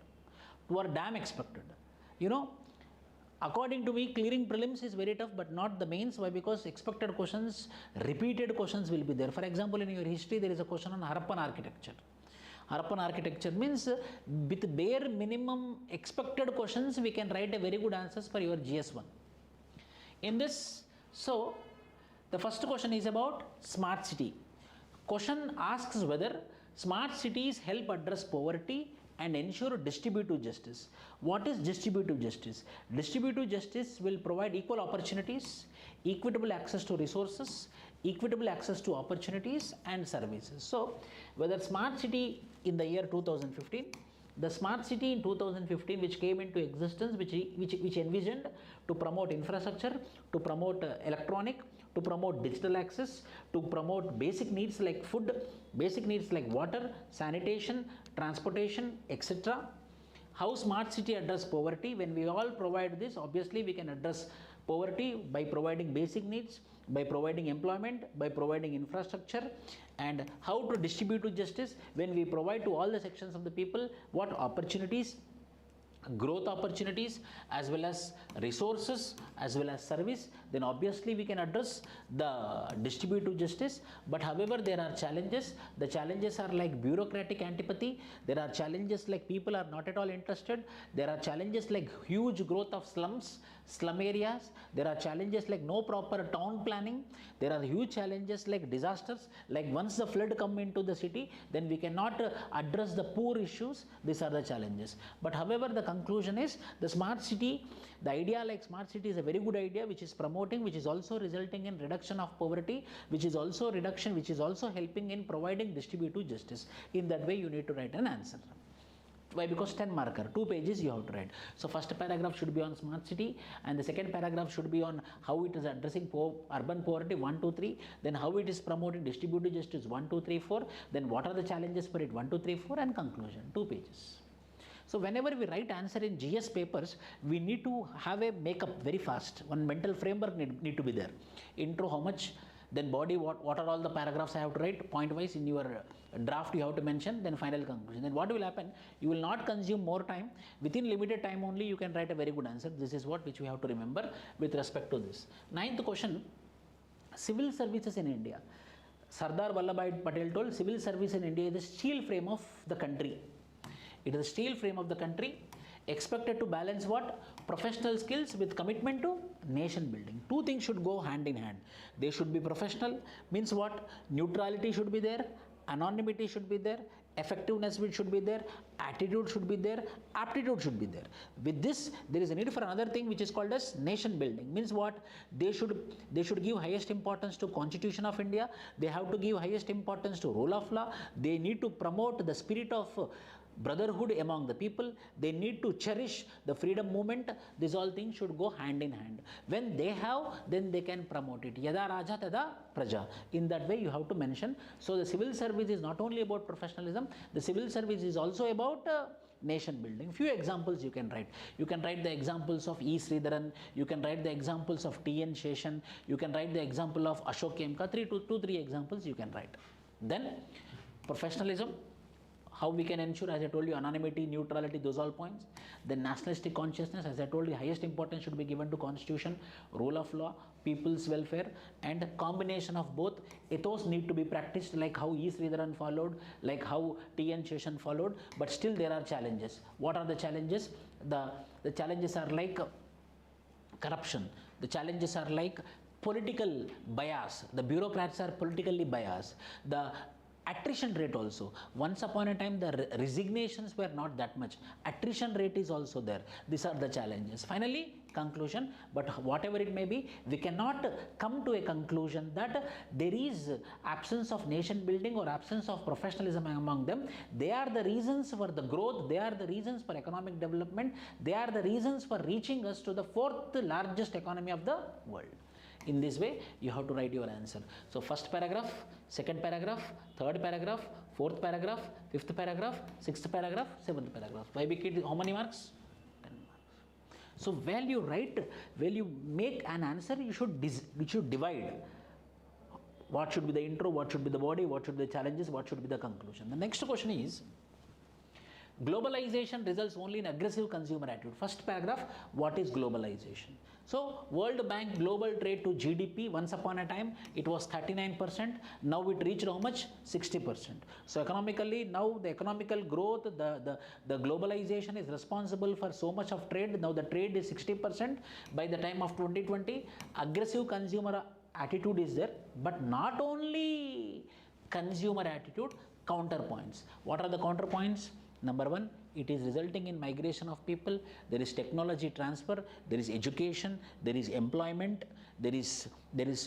2 are damn expected. You know, according to me, clearing prelims is very tough, but not the mains. Why? Because expected questions, repeated questions will be there. For example, in your history, there is a question on Harappan architecture. Harappan architecture means with bare minimum expected questions, we can write a very good answers for your GS1. In this, so the first question is about smart city. Question asks whether smart cities help address poverty and ensure distributive justice. What is distributive justice? Distributive justice will provide equal opportunities, equitable access to resources, equitable access to opportunities and services. So whether smart city in the year 2015, the smart city in 2015 which came into existence, which envisioned to promote infrastructure, to promote electronic, to promote digital access, to promote basic needs like food, basic needs like water, sanitation, transportation, etc. How smart city address poverty? When we all provide this, obviously we can address poverty by providing basic needs, by providing employment, by providing infrastructure. And how to distribute to justice? When we provide to all the sections of the people what opportunities, growth opportunities, as well as resources, as well as service, then obviously we can address the distributive justice. But however, there are challenges. The challenges are like bureaucratic antipathy. There are challenges like people are not at all interested. There are challenges like huge growth of slums, slum areas. There are challenges like no proper town planning. There are huge challenges like disasters, like once the flood come into the city, then we cannot address the poor issues. These are the challenges. But however, the conclusion is the smart city, the idea like smart city is a very good idea which is promoting, which is also resulting in reduction of poverty, which is also helping in providing distributive justice. In that way, you need to write an answer. Why? Because 10 marker, 2 pages you have to write. So first paragraph should be on smart city, and the second paragraph should be on how it is addressing urban poverty 1, 2, 3. Then how it is promoting distributive justice 1, 2, 3, 4. Then what are the challenges for it 1, 2, 3, 4, and conclusion 2 pages. So whenever we write answer in GS papers, we need to have a makeup very fast. One mental framework need to be there. Intro, how much Then body, what are all the paragraphs I have to write? Point wise in your draft you have to mention, then final conclusion. Then what will happen? You will not consume more time. Within limited time only you can write a very good answer. This is what which we have to remember with respect to this. Ninth question, civil services in India. Sardar Vallabhbhai Patel told civil service in India is the steel frame of the country. It is the steel frame of the country, expected to balance what? Professional skills with commitment to nation building. Two things should go hand in hand. They should be professional, means what? Neutrality should be there, anonymity should be there, effectiveness should be there, attitude should be there, aptitude should be there. With this, there is a need for another thing which is called as nation building. Means what? They should give highest importance to Constitution of India. They have to give highest importance to rule of law. They need to promote the spirit of brotherhood among the people. They need to cherish the freedom movement. These all things should go hand in hand. When they have, then they can promote it. Yada Raja Tada Praja. In that way you have to mention. So the civil service is not only about professionalism, the civil service is also about nation building. Few examples you can write. You can write the examples of E. Sridharan, you can write the examples of T.N. Sheshan, you can write the example of Ashok Khemka. Three examples you can write. Then professionalism, how we can ensure, as I told you, anonymity, neutrality, those all points. Then nationalistic consciousness, as I told you, highest importance should be given to Constitution, rule of law, people's welfare, and combination of both. Ethos need to be practiced, like how E. Sridharan followed, like how T.N. Sheshan followed, but still there are challenges. What are the challenges? The challenges are like corruption. The challenges are like political bias. The bureaucrats are politically biased. The attrition rate also. Once upon a time, the resignations were not that much. Attrition rate is also there. These are the challenges. Finally, conclusion, but whatever it may be, we cannot come to a conclusion that there is absence of nation building or absence of professionalism among them. They are the reasons for the growth. They are the reasons for economic development. They are the reasons for reaching us to the fourth largest economy of the world. In this way, you have to write your answer. So first paragraph, second paragraph, third paragraph, fourth paragraph, fifth paragraph, sixth paragraph, seventh paragraph. Why we get how many marks? 10 marks. So while you make an answer, you should divide. What should be the intro, what should be the body, what should be the challenges, what should be the conclusion. The next question is, globalization results only in aggressive consumer attitude. First paragraph, what is globalization? So World Bank global trade to GDP, once upon a time it was 39%, now it reached how much? 60%. So economically, now the economical growth, the globalization is responsible for so much of trade. Now the trade is 60%. By the time of 2020, aggressive consumer attitude is there, but not only consumer attitude, counterpoints. What are the counterpoints? Number one, it is resulting in migration of people. There is technology transfer, there is education, there is employment, there is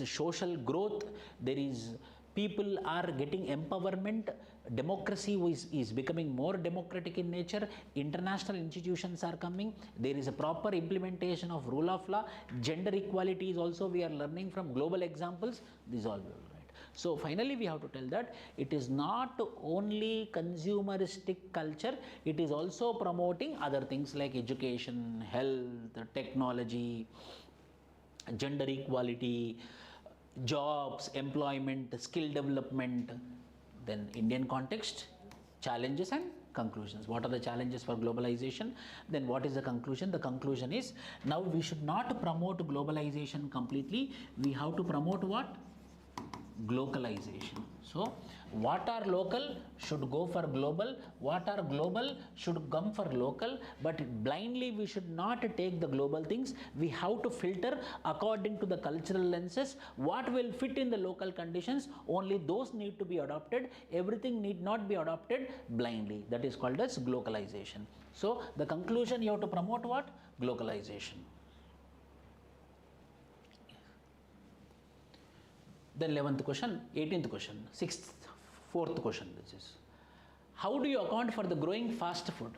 social growth, there is people are getting empowerment, democracy is becoming more democratic in nature, international institutions are coming, there is a proper implementation of rule of law, gender equality is also we are learning from global examples. These all will. So finally, we have to tell that it is not only consumeristic culture, it is also promoting other things like education, health, technology, gender equality, jobs, employment, skill development. Then Indian context, challenges and conclusions. What are the challenges for globalization? Then what is the conclusion? The conclusion is, now we should not promote globalization completely. We have to promote what? Glocalization. So what are local should go for global, what are global should come for local, but blindly we should not take the global things. We have to filter according to the cultural lenses. What will fit in the local conditions, only those need to be adopted. Everything need not be adopted blindly. That is called as glocalization. So the conclusion, you have to promote what? Glocalization. Then 11th question, 18th question, 6th, 4th question. This is, how do you account for the growing fast food?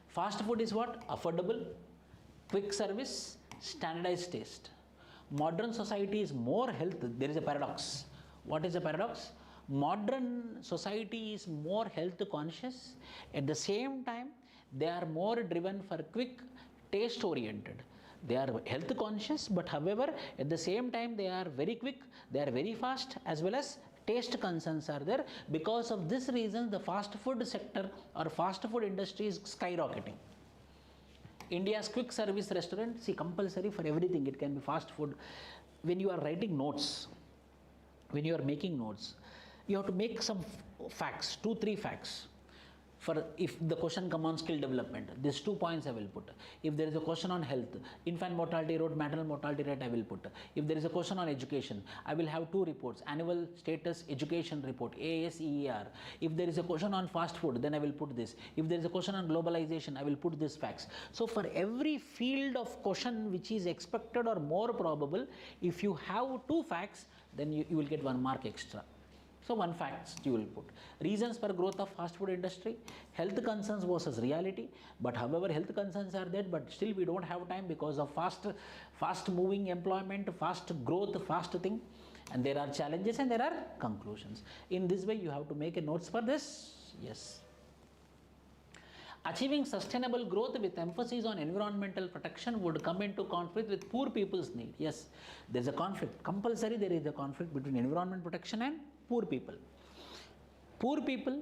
Fast food is what? Affordable, quick service, standardized taste. Modern society is more health. There is a paradox. What is the paradox? Modern society is more health conscious. At the same time, they are more driven for quick, taste oriented. They are health conscious, but however, at the same time, they are very quick, they are very fast, as well as taste concerns are there. Because of this reason, the fast food sector or fast food industry is skyrocketing. India's quick service restaurant, see, compulsory for everything, it can be fast food. When you are writing notes, when you are making notes, you have to make some facts, 2-3 facts. For if the question come on skill development, these 2 points I will put. If there is a question on health, infant mortality rate, maternal mortality rate, I will put. If there is a question on education, I will have 2 reports, annual status education report, ASER. If there is a question on fast food, then I will put this. If there is a question on globalization, I will put these facts. So for every field of question which is expected or more probable, if you have 2 facts, then you will get 1 mark extra. So 1 fact you will put. Reasons for growth of fast food industry, health concerns versus reality. But however, health concerns are there, but still we don't have time because of fast moving employment, fast growth, fast thing. And there are challenges and there are conclusions. In this way, you have to make a notes for this. Yes. Achieving sustainable growth with emphasis on environmental protection would come into conflict with poor people's need. Yes, there is a conflict. Compulsory, there is a conflict between environment protection and poor people. Poor people,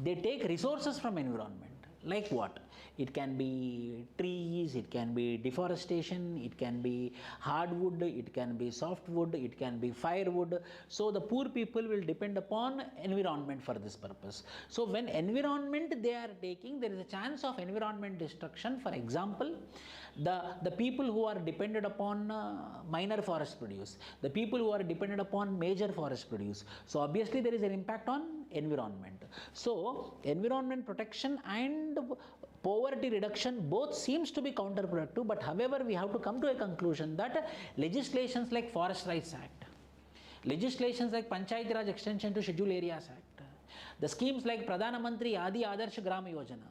they take resources from environment. Like what? It can be trees, it can be deforestation, it can be hardwood, it can be softwood, it can be firewood. So the poor people will depend upon environment for this purpose. So when environment they are taking, there is a chance of environment destruction. For example, the people who are dependent upon minor forest produce, the people who are dependent upon major forest produce. So obviously there is an impact on environment. So environment protection and poverty reduction both seems to be counterproductive, but however we have to come to a conclusion that legislations like Forest Rights Act, legislations like Panchayati Raj Extension to Scheduled Areas Act, the schemes like Pradhana Mantri Adi Adarsh Gram Yojana,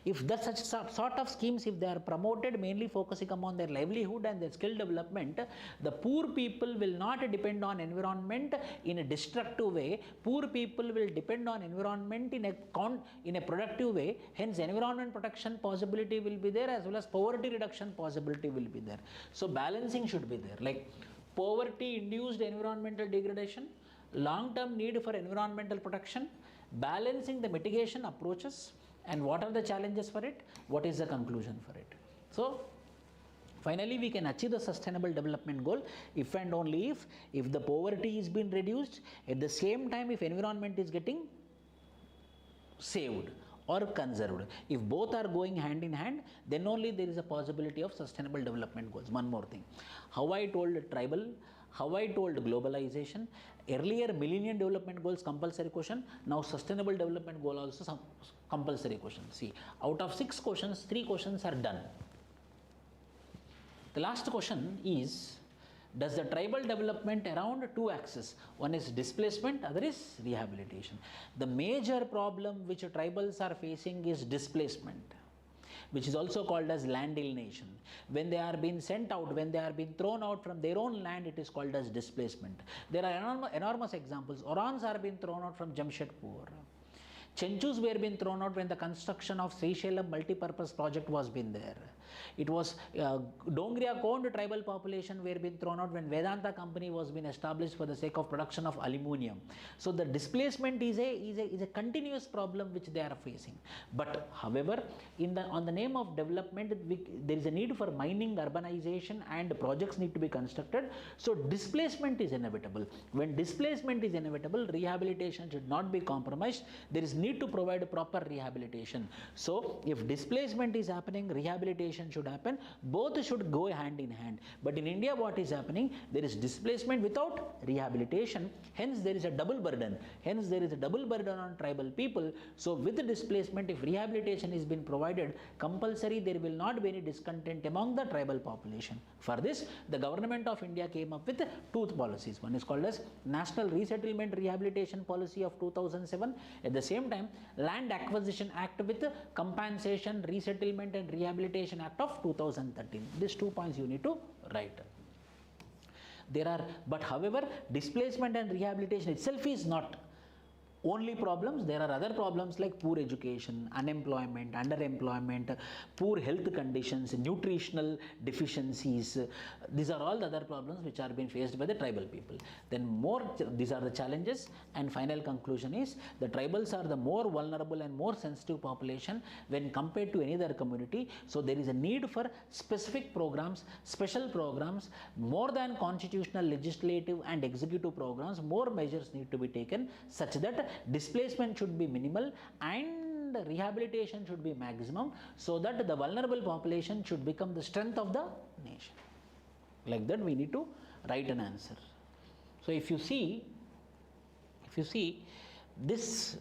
if that such sort of schemes, if they are promoted mainly focusing upon their livelihood and their skill development, the poor people will not depend on environment in a destructive way. Poor people will depend on environment in a productive way. Hence, environment protection possibility will be there as well as poverty reduction possibility will be there. So, balancing should be there. Like poverty-induced environmental degradation, long-term need for environmental protection, balancing the mitigation approaches, and what are the challenges for it, what is the conclusion for it. So finally we can achieve the sustainable development goal if and only if the poverty is being reduced, at the same time if environment is getting saved or conserved. If both are going hand in hand, then only there is a possibility of sustainable development goals. One more thing, how I told tribal, how I told globalization, earlier Millennium Development Goals compulsory question, now Sustainable Development Goal also some compulsory question. See, out of 6 questions, 3 questions are done. The last question is, does the tribal development around 2 axes, one is displacement, other is rehabilitation. The major problem which tribals are facing is displacement, which is also called as land alienation. When they are being sent out, when they are being thrown out from their own land, it is called as displacement. There are enormous examples. Orans are being thrown out from Jamshedpur. Chenchus were being thrown out when the construction of Srisailam multipurpose project was been there. It was Dongria Kond tribal population were being thrown out when Vedanta company was being established for the sake of production of aluminium. So the displacement is a continuous problem which they are facing. But however, on the name of development, there is a need for mining, urbanization, and projects need to be constructed. So displacement is inevitable. When displacement is inevitable, rehabilitation should not be compromised. There is need to provide proper rehabilitation. So if displacement is happening, rehabilitation should happen. Both should go hand in hand. But in India, what is happening? There is displacement without rehabilitation. Hence, there is a double burden. Hence, there is a double burden on tribal people. So with the displacement, if rehabilitation is being provided, compulsory, there will not be any discontent among the tribal population. For this, the government of India came up with 2 policies. One is called as National Resettlement Rehabilitation Policy of 2007. At the same time, Land Acquisition Act with Compensation, Resettlement and Rehabilitation Act of 2013. These 2 points you need to write. But however, displacement and rehabilitation itself is not only problems. There are other problems like poor education, unemployment, underemployment, poor health conditions, nutritional deficiencies. These are all the other problems which are being faced by the tribal people. Then these are the challenges, and final conclusion is the tribals are the more vulnerable and more sensitive population when compared to any other community. So there is a need for specific programs, special programs, more than constitutional, legislative and executive programs. More measures need to be taken such that displacement should be minimal and rehabilitation should be maximum, so that the vulnerable population should become the strength of the nation. Like that we need to write an answer. So if you see this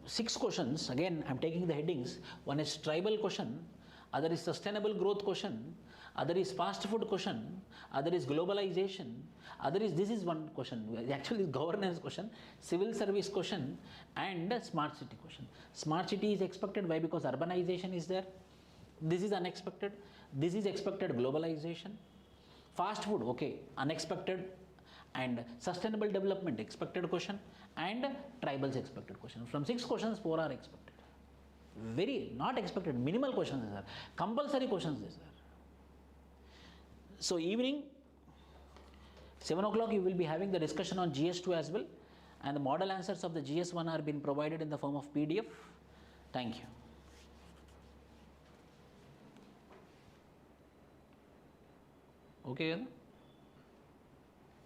6 questions, again I am taking the headings. One is tribal question, other is sustainable growth question, other is fast food question, other is globalization, other is, this is one question, actually governance question, civil service question and smart city question. Smart city is expected, why? Because urbanization is there. This is unexpected. This is expected, globalization. Fast food, okay, unexpected. And sustainable development, expected question, and tribals expected question. From 6 questions, 4 are expected. Very not expected, minimal questions are there. Compulsory questions are there. So evening 7 o'clock you will be having the discussion on GS2 as well, and the model answers of the GS1 are being provided in the form of PDF. Thank you. Okay.